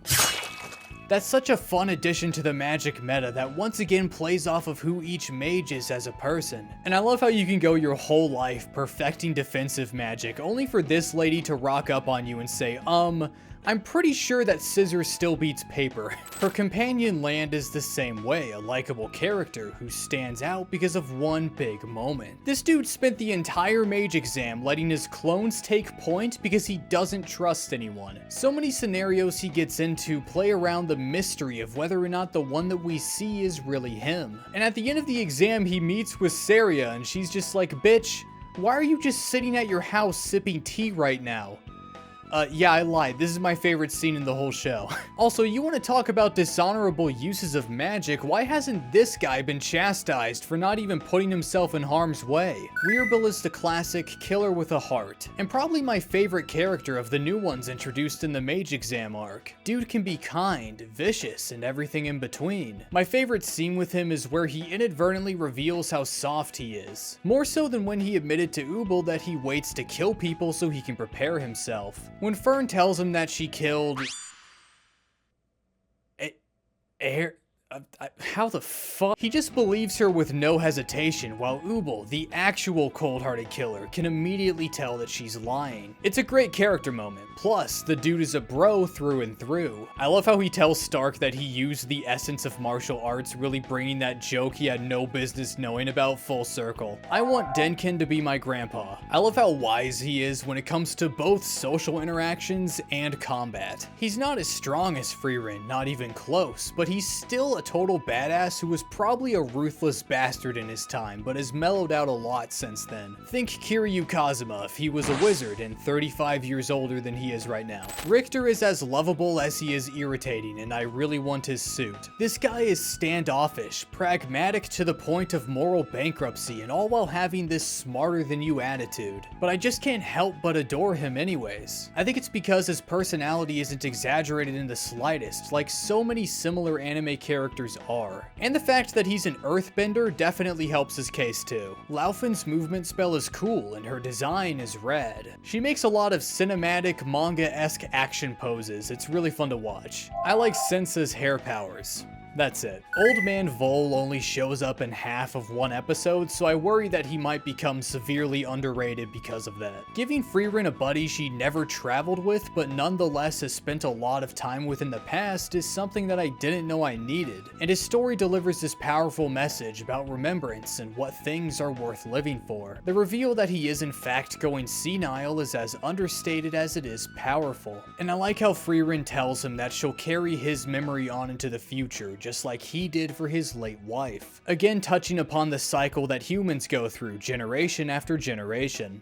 That's such a fun addition to the magic meta that once again plays off of who each mage is as a person. And I love how you can go your whole life perfecting defensive magic, only for this lady to rock up on you and say, I'm pretty sure that scissors still beats paper. Her companion Land is the same way, a likable character who stands out because of one big moment. This dude spent the entire mage exam letting his clones take point because he doesn't trust anyone. So many scenarios he gets into play around the mystery of whether or not the one that we see is really him. And at the end of the exam he meets with Saria and she's just like, bitch, why are you just sitting at your house sipping tea right now? Yeah, I lied. This is my favorite scene in the whole show. Also, you want to talk about dishonorable uses of magic? Why hasn't this guy been chastised for not even putting himself in harm's way? Weirbill is the classic killer with a heart, and probably my favorite character of the new ones introduced in the mage exam arc. Dude can be kind, vicious, and everything in between. My favorite scene with him is where he inadvertently reveals how soft he is. More so than when he admitted to Ubil that he waits to kill people so he can prepare himself. When Fern tells him that she killed... how the fuck? He just believes her with no hesitation, while Ubil, the actual cold-hearted killer, can immediately tell that she's lying. It's a great character moment. Plus, the dude is a bro through and through. I love how he tells Stark that he used the essence of martial arts, really bringing that joke he had no business knowing about full circle. I want Denkin to be my grandpa. I love how wise he is when it comes to both social interactions and combat. He's not as strong as Frieren, not even close, but he's still a total badass who was probably a ruthless bastard in his time, but has mellowed out a lot since then. Think Kiryu Kazuma if he was a wizard and 35 years older than he is right now. Richter is as lovable as he is irritating, and I really want his suit. This guy is standoffish, pragmatic to the point of moral bankruptcy, and all while having this smarter than you attitude. But I just can't help but adore him anyways. I think it's because his personality isn't exaggerated in the slightest, like so many similar anime characters are. And the fact that he's an earthbender definitely helps his case too. Laufen's movement spell is cool and her design is rad. She makes a lot of cinematic, manga-esque action poses. It's really fun to watch. I like Sensa's hair powers. That's it. Old Man Vol only shows up in half of one episode, so I worry that he might become severely underrated because of that. Giving Frieren a buddy she never traveled with, but nonetheless has spent a lot of time with in the past, is something that I didn't know I needed. And his story delivers this powerful message about remembrance and what things are worth living for. The reveal that he is in fact going senile is as understated as it is powerful. And I like how Frieren tells him that she'll carry his memory on into the future, just like he did for his late wife. Again, touching upon the cycle that humans go through generation after generation.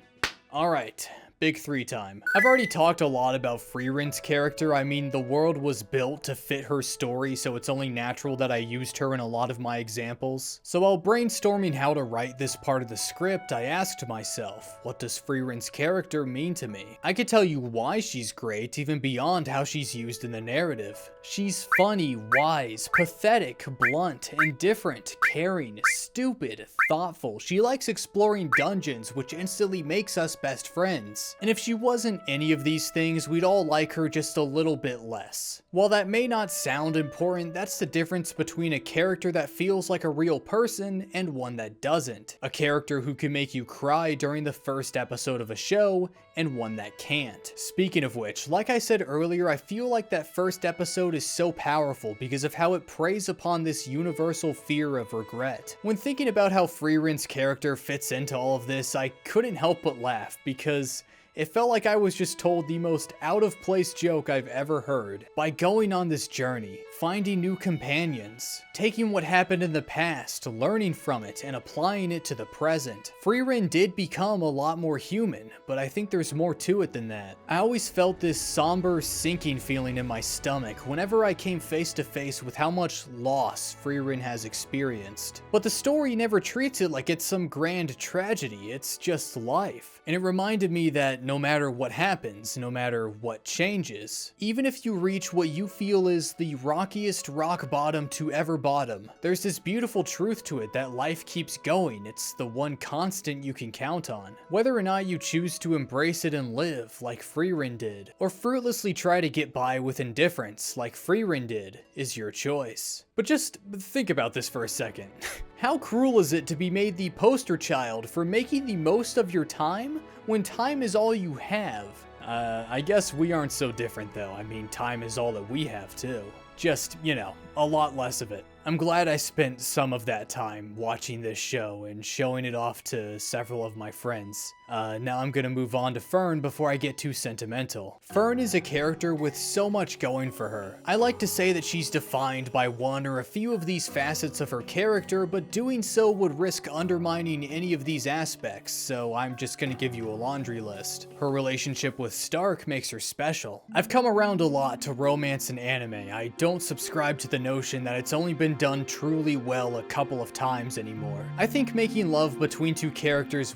Alright. Big 3 time. I've already talked a lot about Frieren's character. I mean, the world was built to fit her story, so it's only natural that I used her in a lot of my examples. So while brainstorming how to write this part of the script, I asked myself, what does Frieren's character mean to me? I could tell you why she's great, even beyond how she's used in the narrative. She's funny, wise, pathetic, blunt, indifferent, caring, stupid, thoughtful. She likes exploring dungeons, which instantly makes us best friends. And if she wasn't any of these things, we'd all like her just a little bit less. While that may not sound important, that's the difference between a character that feels like a real person and one that doesn't. A character who can make you cry during the first episode of a show, and one that can't. Speaking of which, like I said earlier, I feel like that first episode is so powerful because of how it preys upon this universal fear of regret. When thinking about how Frieren's character fits into all of this, I couldn't help but laugh because It felt like I was just told the most out-of-place joke I've ever heard. By going on this journey, finding new companions, taking what happened in the past, learning from it, and applying it to the present, Frieren did become a lot more human, but I think there's more to it than that. I always felt this somber, sinking feeling in my stomach whenever I came face to face with how much loss Frieren has experienced. But the story never treats it like it's some grand tragedy, it's just life. And it reminded me that no matter what happens, no matter what changes, even if you reach what you feel is the rockiest rock bottom to ever bottom, there's this beautiful truth to it that life keeps going. It's the one constant you can count on. Whether or not you choose to embrace it and live, like Frieren did, or fruitlessly try to get by with indifference, like Frieren did, is your choice. But just think about this for a second. How cruel is it to be made the poster child for making the most of your time when time is all you have? I guess we aren't so different though. I mean, time is all that we have too. Just, you know, a lot less of it. I'm glad I spent some of that time watching this show and showing it off to several of my friends. Now I'm gonna move on to Fern before I get too sentimental. Fern is a character with so much going for her. I like to say that she's defined by one or a few of these facets of her character, but doing so would risk undermining any of these aspects, so I'm just gonna give you a laundry list. Her relationship with Stark makes her special. I've come around a lot to romance and anime. I don't subscribe to the notion that it's only been done truly well a couple of times anymore. I think making love between two characters,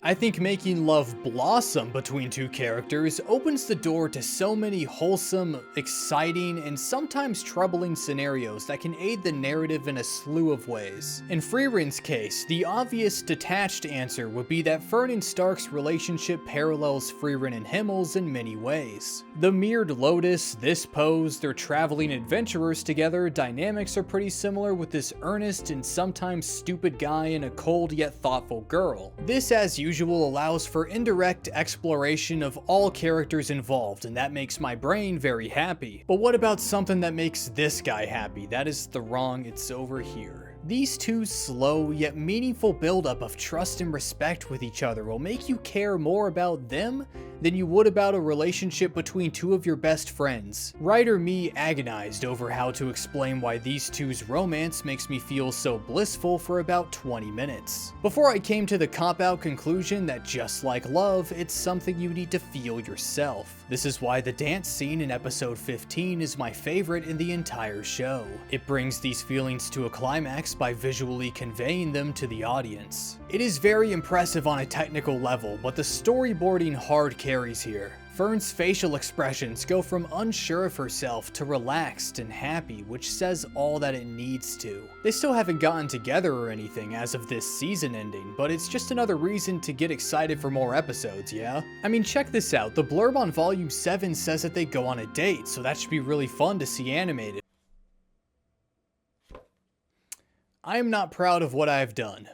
I think making love blossom between two characters opens the door to so many wholesome, exciting, and sometimes troubling scenarios that can aid the narrative in a slew of ways. In Frieren's case, the obvious detached answer would be that Fern and Stark's relationship parallels Frieren and Himmel's in many ways. The mirrored lotus, this pose, they're traveling adventurers together, dynamics are pretty similar with this earnest and sometimes stupid guy and a cold yet thoughtful girl. This, as usual, allows for indirect exploration of all characters involved, and that makes my brain very happy. But what about something that makes this guy happy? That is the wrong, it's over here. These two's slow yet meaningful buildup of trust and respect with each other will make you care more about them than you would about a relationship between two of your best friends. Writer me agonized over how to explain why these two's romance makes me feel so blissful for about 20 minutes. Before I came to the cop-out conclusion that just like love, it's something you need to feel yourself. This is why the dance scene in episode 15 is my favorite in the entire show. It brings these feelings to a climax by visually conveying them to the audience. It is very impressive on a technical level, but the storyboarding hard carries here. Fern's facial expressions go from unsure of herself to relaxed and happy, which says all that it needs to. They still haven't gotten together or anything as of this season ending, but it's just another reason to get excited for more episodes, yeah? I mean, check this out. The blurb on Volume 7 says that they go on a date, so that should be really fun to see animated. I am not proud of what I have done,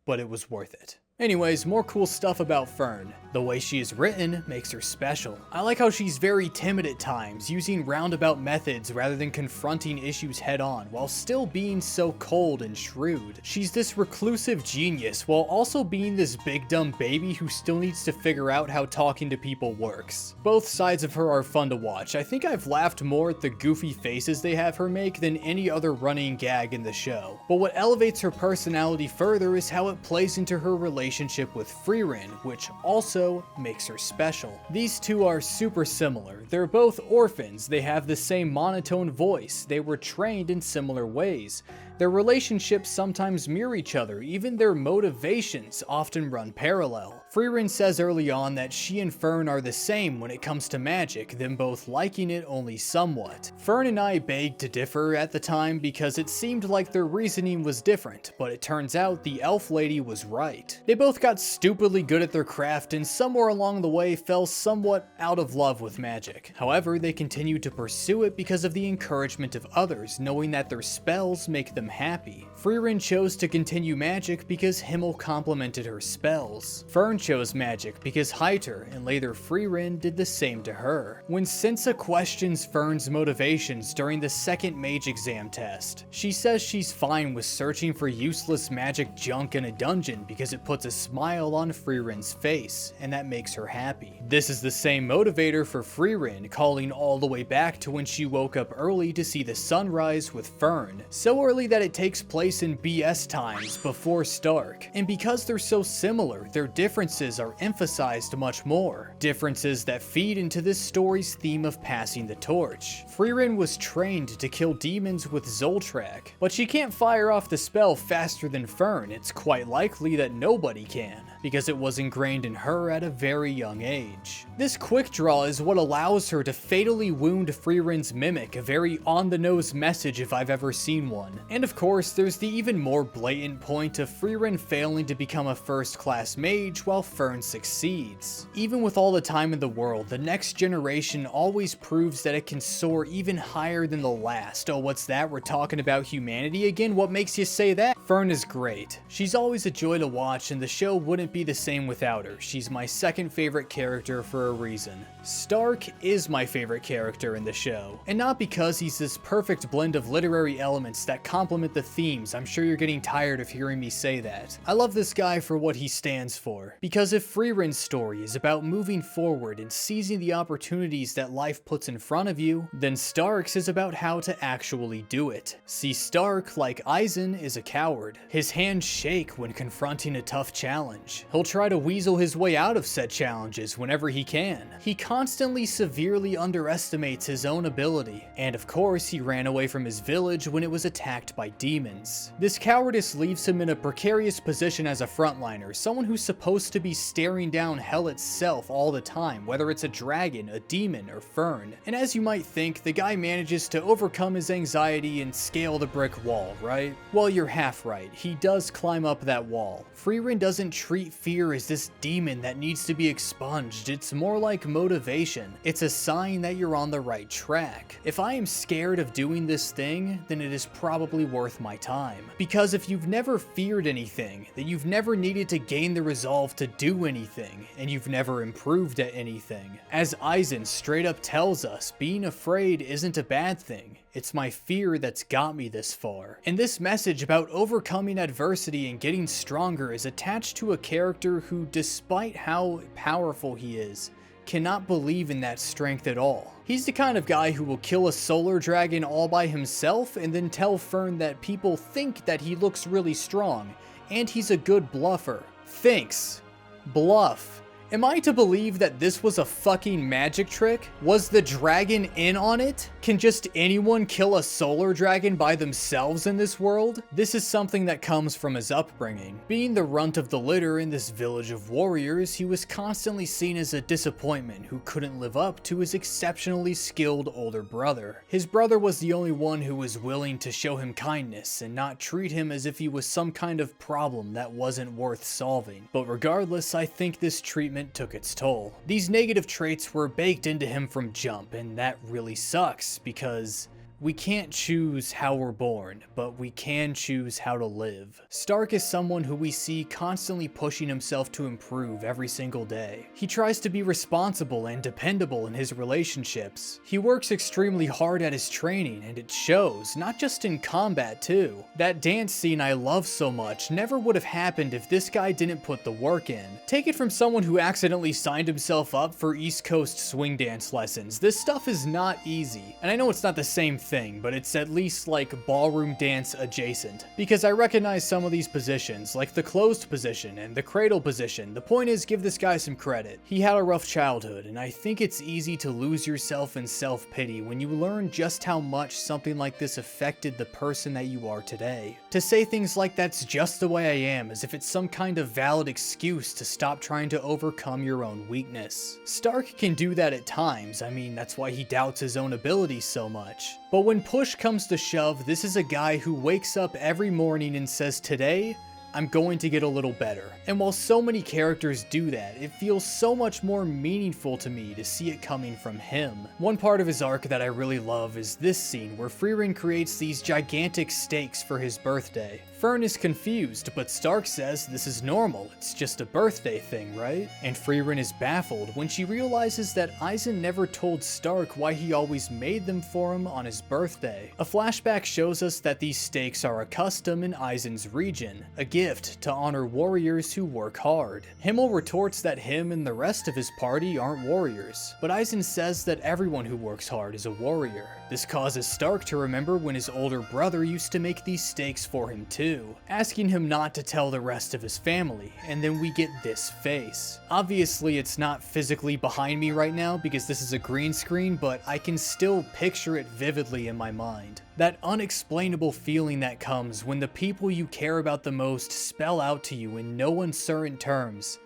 but it was worth it. Anyways, more cool stuff about Fern. The way she is written makes her special. I like how she's very timid at times, using roundabout methods rather than confronting issues head on, while still being so cold and shrewd. She's this reclusive genius, while also being this big dumb baby who still needs to figure out how talking to people works. Both sides of her are fun to watch. I think I've laughed more at the goofy faces they have her make than any other running gag in the show. But what elevates her personality further is how it plays into her relationship with Frieren, which also makes her special. These two are super similar. They're both orphans, they have the same monotone voice, they were trained in similar ways. Their relationships sometimes mirror each other, even their motivations often run parallel. Frieren says early on that she and Fern are the same when it comes to magic, them both liking it only somewhat. Fern and I begged to differ at the time because it seemed like their reasoning was different, but it turns out the elf lady was right. They both got stupidly good at their craft and somewhere along the way fell somewhat out of love with magic. However, they continued to pursue it because of the encouragement of others, knowing that their spells make them happy. Frieren chose to continue magic because Himmel complemented her spells. Fern chose magic because Heiter and later Frieren did the same to her. When Sansa questions Fern's motivations during the second mage exam test, she says she's fine with searching for useless magic junk in a dungeon because it puts a smile on Frieren's face, and that makes her happy. This is the same motivator for Frieren calling all the way back to when she woke up early to see the sunrise with Fern, so early that it takes place in BS times before Stark. And because they're so similar, their differences are emphasized much more. Differences that feed into this story's theme of passing the torch. Frieren was trained to kill demons with Zoltrak, but she can't fire off the spell faster than Fern. It's quite likely that nobody can, because it was ingrained in her at a very young age. This quick draw is what allows her to fatally wound Frieren's mimic, a very on-the-nose message if I've ever seen one. And of course, there's the even more blatant point of Frieren failing to become a first-class mage while Fern succeeds. Even with all the time in the world, the next generation always proves that it can soar even higher than the last. Oh, what's that? We're talking about humanity again? What makes you say that? Fern is great. She's always a joy to watch, and the show wouldn't be the same without her. She's my second favorite character for a reason. Stark is my favorite character in the show, and not because he's this perfect blend of literary elements that complement the themes. I'm sure you're getting tired of hearing me say that. I love this guy for what he stands for, because if Frieren's story is about moving forward and seizing the opportunities that life puts in front of you, then Stark's is about how to actually do it. See, Stark, like Eisen, is a coward. His hands shake when confronting a tough challenge. He'll try to weasel his way out of said challenges whenever he can. He constantly severely underestimates his own ability, and of course he ran away from his village when it was attacked by demons. This cowardice leaves him in a precarious position as a frontliner, someone who's supposed to be staring down hell itself all the time, whether it's a dragon, a demon, or Fern. And as you might think, the guy manages to overcome his anxiety and scale the brick wall, right? Well, you're half right. He does climb up that wall. Frieren doesn't treat fear as this demon that needs to be expunged. It's more like motivation. It's a sign that you're on the right track. If I am scared of doing this thing, then it is probably worth my time. Because if you've never feared anything, then you've never needed to gain the resolve to do anything, and you've never improved at anything. As Eisen straight up tells us, being afraid isn't a bad thing. It's my fear that's got me this far. And this message about overcoming adversity and getting stronger is attached to a character who, despite how powerful he is, cannot believe in that strength at all. He's the kind of guy who will kill a solar dragon all by himself and then tell Fern that people think that he looks really strong, and he's a good bluffer. Thanks. Bluff. Am I to believe that this was a fucking magic trick? Was the dragon in on it? Can just anyone kill a solar dragon by themselves in this world? This is something that comes from his upbringing. Being the runt of the litter in this village of warriors, he was constantly seen as a disappointment who couldn't live up to his exceptionally skilled older brother. His brother was the only one who was willing to show him kindness and not treat him as if he was some kind of problem that wasn't worth solving. But regardless, I think this treatment took its toll. These negative traits were baked into him from jump, and that really sucks because we can't choose how we're born, but we can choose how to live. Stark is someone who we see constantly pushing himself to improve every single day. He tries to be responsible and dependable in his relationships. He works extremely hard at his training, and it shows, not just in combat too. That dance scene I love so much never would have happened if this guy didn't put the work in. Take it from someone who accidentally signed himself up for East Coast swing dance lessons. This stuff is not easy, and I know it's not the same thing, but it's at least like ballroom dance adjacent. Because I recognize some of these positions, like the closed position and the cradle position. The point is, give this guy some credit. He had a rough childhood, and I think it's easy to lose yourself in self-pity when you learn just how much something like this affected the person that you are today. To say things like that's just the way I am, as if it's some kind of valid excuse to stop trying to overcome your own weakness. Stark can do that at times. I mean, that's why he doubts his own abilities so much. But when push comes to shove, this is a guy who wakes up every morning and says, today, I'm going to get a little better. And while so many characters do that, it feels so much more meaningful to me to see it coming from him. One part of his arc that I really love is this scene where Frieren creates these gigantic stakes for his birthday. Fern is confused, but Stark says this is normal, it's just a birthday thing, right? And Frieren is baffled when she realizes that Eisen never told Stark why he always made them for him on his birthday. A flashback shows us that these steaks are a custom in Eisen's region, a gift to honor warriors who work hard. Himmel retorts that him and the rest of his party aren't warriors, but Eisen says that everyone who works hard is a warrior. This causes Stark to remember when his older brother used to make these steaks for him too, asking him not to tell the rest of his family, and then we get this face. Obviously it's not physically behind me right now because this is a green screen, but I can still picture it vividly in my mind. That unexplainable feeling that comes when the people you care about the most spell out to you in no uncertain terms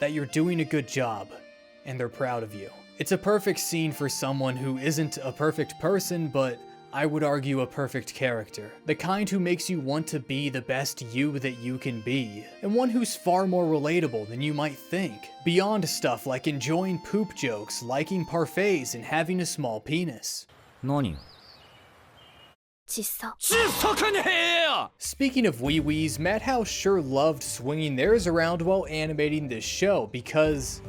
that you're doing a good job, and they're proud of you. It's a perfect scene for someone who isn't a perfect person, but I would argue a perfect character. The kind who makes you want to be the best you that you can be, and one who's far more relatable than you might think. Beyond stuff like enjoying poop jokes, liking parfaits, and having a small penis. 何 窒素 Speaking of wee-wees, Madhouse sure loved swinging theirs around while animating this show because,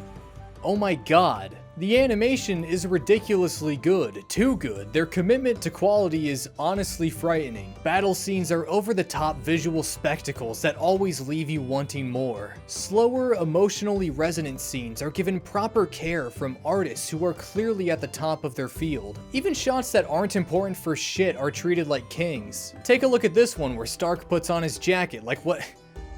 oh my god, the animation is ridiculously good, too good. Their commitment to quality is honestly frightening. Battle scenes are over-the-top visual spectacles that always leave you wanting more. Slower, emotionally resonant scenes are given proper care from artists who are clearly at the top of their field. Even shots that aren't important for shit are treated like kings. Take a look at this one where Stark puts on his jacket, like what?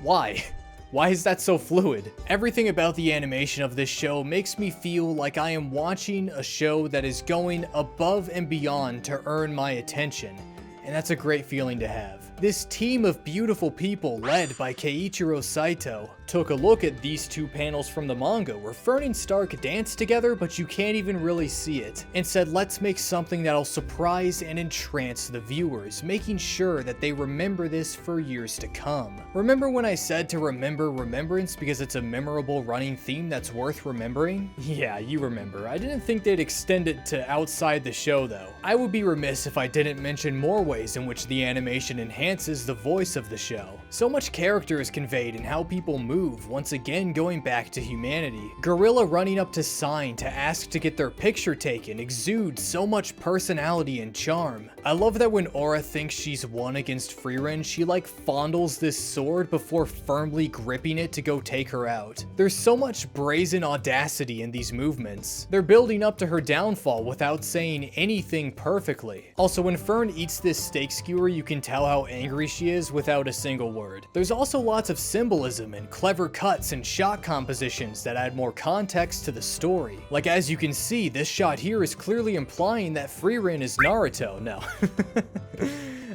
Why? Why is that so fluid? Everything about the animation of this show makes me feel like I am watching a show that is going above and beyond to earn my attention, and that's a great feeling to have. This team of beautiful people led by Keiichiro Saito took a look at these two panels from the manga where Fern and Stark dance together but you can't even really see it, and said let's make something that'll surprise and entrance the viewers, making sure that they remember this for years to come. Remember when I said to remember remembrance because it's a memorable running theme that's worth remembering? Yeah, you remember. I didn't think they'd extend it to outside the show though. I would be remiss if I didn't mention more ways in which the animation enhances the voice of the show. So much character is conveyed in how people move, once again going back to humanity. Gorilla running up to Sign to ask to get their picture taken exudes so much personality and charm. I love that when Aura thinks she's won against Frieren, she like fondles this sword before firmly gripping it to go take her out. There's so much brazen audacity in these movements. They're building up to her downfall without saying anything perfectly. Also, when Fern eats this steak skewer, you can tell how angry she is without a single word. There's also lots of symbolism and clever cuts and shot compositions that add more context to the story. Like as you can see, this shot here is clearly implying that Frieren is Naruto. No.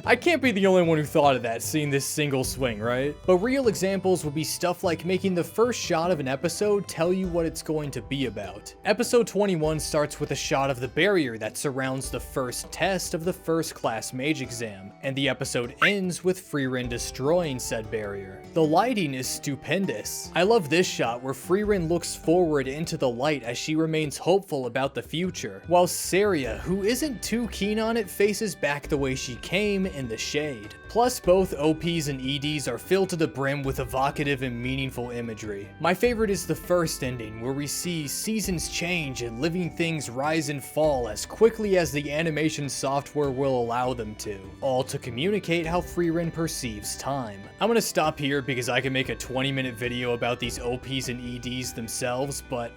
I can't be the only one who thought of that, seeing this single swing, right? But real examples would be stuff like making the first shot of an episode tell you what it's going to be about. Episode 21 starts with a shot of the barrier that surrounds the first test of the first class mage exam, and the episode ends with Frieren destroying said barrier. The lighting is stupendous. I love this shot where Frieren looks forward into the light as she remains hopeful about the future, while Saria, who isn't too keen on it, faces back the way she came in the shade. Plus, both OPs and EDs are filled to the brim with evocative and meaningful imagery. My favorite is the first ending, where we see seasons change and living things rise and fall as quickly as the animation software will allow them to, all to communicate how Frieren perceives time. I'm gonna stop here because I can make a 20-minute video about these OPs and EDs themselves, but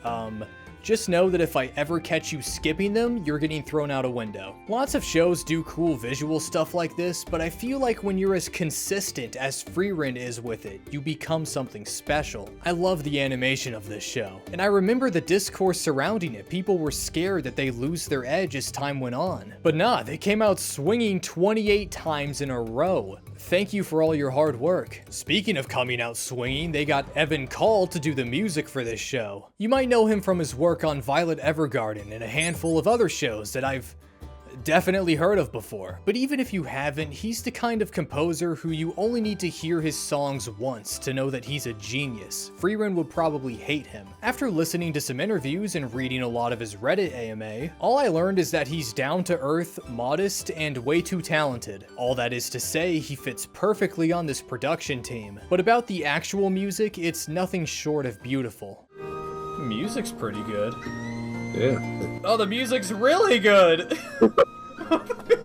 just know that if I ever catch you skipping them, you're getting thrown out a window. Lots of shows do cool visual stuff like this, but I feel like when you're as consistent as Frieren is with it, you become something special. I love the animation of this show, and I remember the discourse surrounding it. People were scared that they lose their edge as time went on. But nah, they came out swinging 28 times in a row. Thank you for all your hard work. Speaking of coming out swinging, they got Evan Call to do the music for this show. You might know him from his work on Violet Evergarden and a handful of other shows that I've definitely heard of before. But even if you haven't, he's the kind of composer who you only need to hear his songs once to know that he's a genius. Frieren would probably hate him. After listening to some interviews and reading a lot of his Reddit AMA, all I learned is that he's down to earth, modest, and way too talented. All that is to say, he fits perfectly on this production team. But about the actual music, it's nothing short of beautiful. Music's pretty good. Yeah. Oh, the music's really good!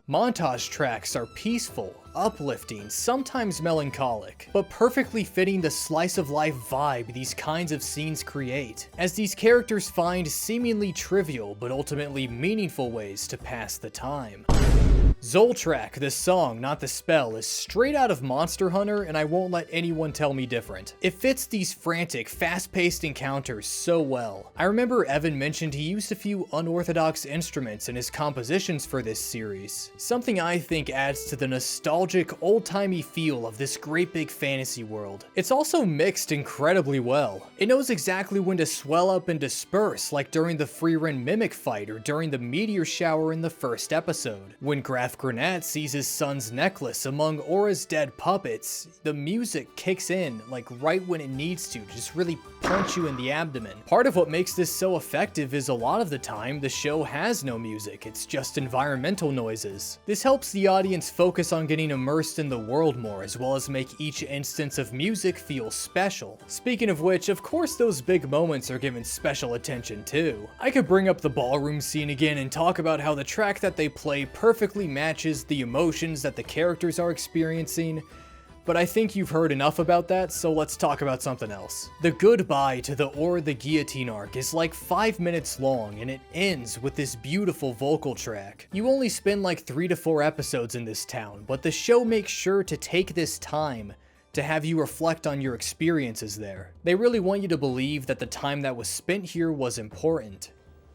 Montage tracks are peaceful, uplifting, sometimes melancholic, but perfectly fitting the slice of life vibe these kinds of scenes create, as these characters find seemingly trivial but ultimately meaningful ways to pass the time. Zoltrak, the song, not the spell, is straight out of Monster Hunter, and I won't let anyone tell me different. It fits these frantic, fast-paced encounters so well. I remember Evan mentioned he used a few unorthodox instruments in his compositions for this series, something I think adds to the nostalgic, old-timey feel of this great big fantasy world. It's also mixed incredibly well. It knows exactly when to swell up and disperse, like during the Frieren mimic fight or during the meteor shower in the first episode. When Graf Granat sees his son's necklace among Aura's dead puppets, the music kicks in like right when it needs to just really punch you in the abdomen. Part of what makes this so effective is a lot of the time the show has no music, it's just environmental noises. This helps the audience focus on getting immersed in the world more, as well as make each instance of music feel special. Speaking of which, of course those big moments are given special attention too. I could bring up the ballroom scene again and talk about how the track that they play perfectly matches the emotions that the characters are experiencing, but I think you've heard enough about that, so let's talk about something else. The goodbye to the Aura the Guillotine arc is like 5 minutes long, and it ends with this beautiful vocal track. You only spend like 3 to 4 episodes in this town, but the show makes sure to take this time to have you reflect on your experiences there. They really want you to believe that the time that was spent here was important.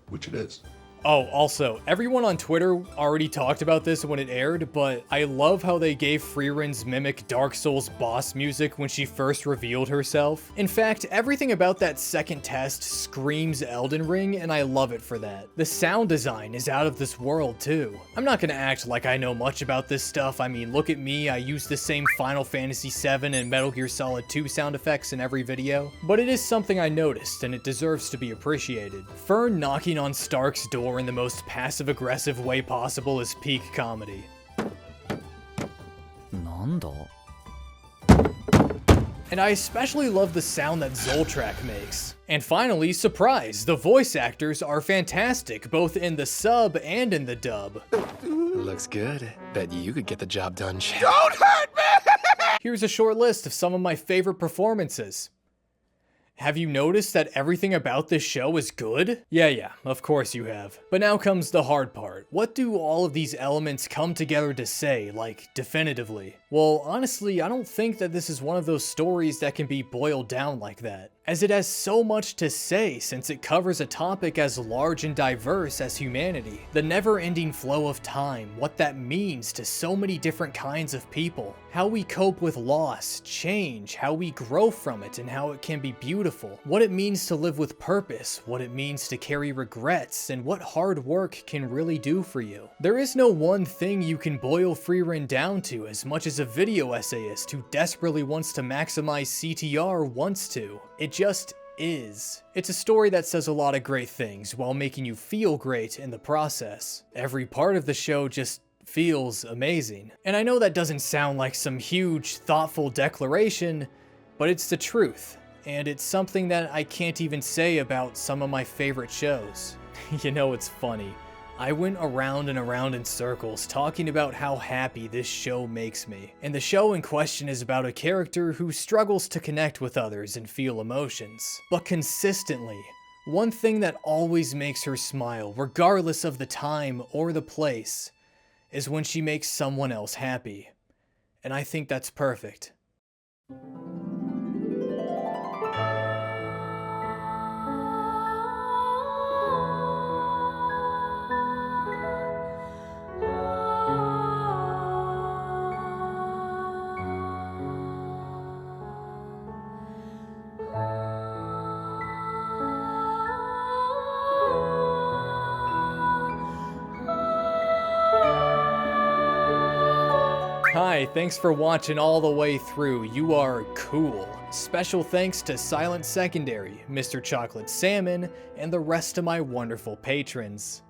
Which it is. Oh, also, everyone on Twitter already talked about this when it aired, but I love how they gave Frieren's mimic Dark Souls boss music when she first revealed herself. In fact, everything about that second test screams Elden Ring, and I love it for that. The sound design is out of this world, too. I'm not gonna act like I know much about this stuff. I mean, look at me, I use the same Final Fantasy VII and Metal Gear Solid 2 sound effects in every video, but it is something I noticed, and it deserves to be appreciated. Fern knocking on Stark's door in the most passive-aggressive way possible is peak comedy. And I especially love the sound that Zoltrak makes. And finally, surprise, the voice actors are fantastic, both in the sub and in the dub. Looks good. Bet you could get the job done, champ. Don't hurt me! Here's a short list of some of my favorite performances. Have you noticed that everything about this show is good? Yeah, of course you have. But now comes the hard part. What do all of these elements come together to say, like, definitively? Well, honestly, I don't think that this is one of those stories that can be boiled down like that, as it has so much to say since it covers a topic as large and diverse as humanity. The never-ending flow of time, what that means to so many different kinds of people, how we cope with loss, change, how we grow from it, and how it can be beautiful, what it means to live with purpose, what it means to carry regrets, and what hard work can really do for you. There is no one thing you can boil Frieren down to as much as a video essayist who desperately wants to maximize CTR wants to. It just is. It's a story that says a lot of great things while making you feel great in the process. Every part of the show just feels amazing. And I know that doesn't sound like some huge, thoughtful declaration, but it's the truth. And it's something that I can't even say about some of my favorite shows. You know, it's funny. I went around and around in circles talking about how happy this show makes me. And the show in question is about a character who struggles to connect with others and feel emotions. But consistently, one thing that always makes her smile, regardless of the time or the place, is when she makes someone else happy. And I think that's perfect. Hi, thanks for watching all the way through. You are cool. Special thanks to Silent Secondary, Mr. Chocolate Salmon, and the rest of my wonderful patrons.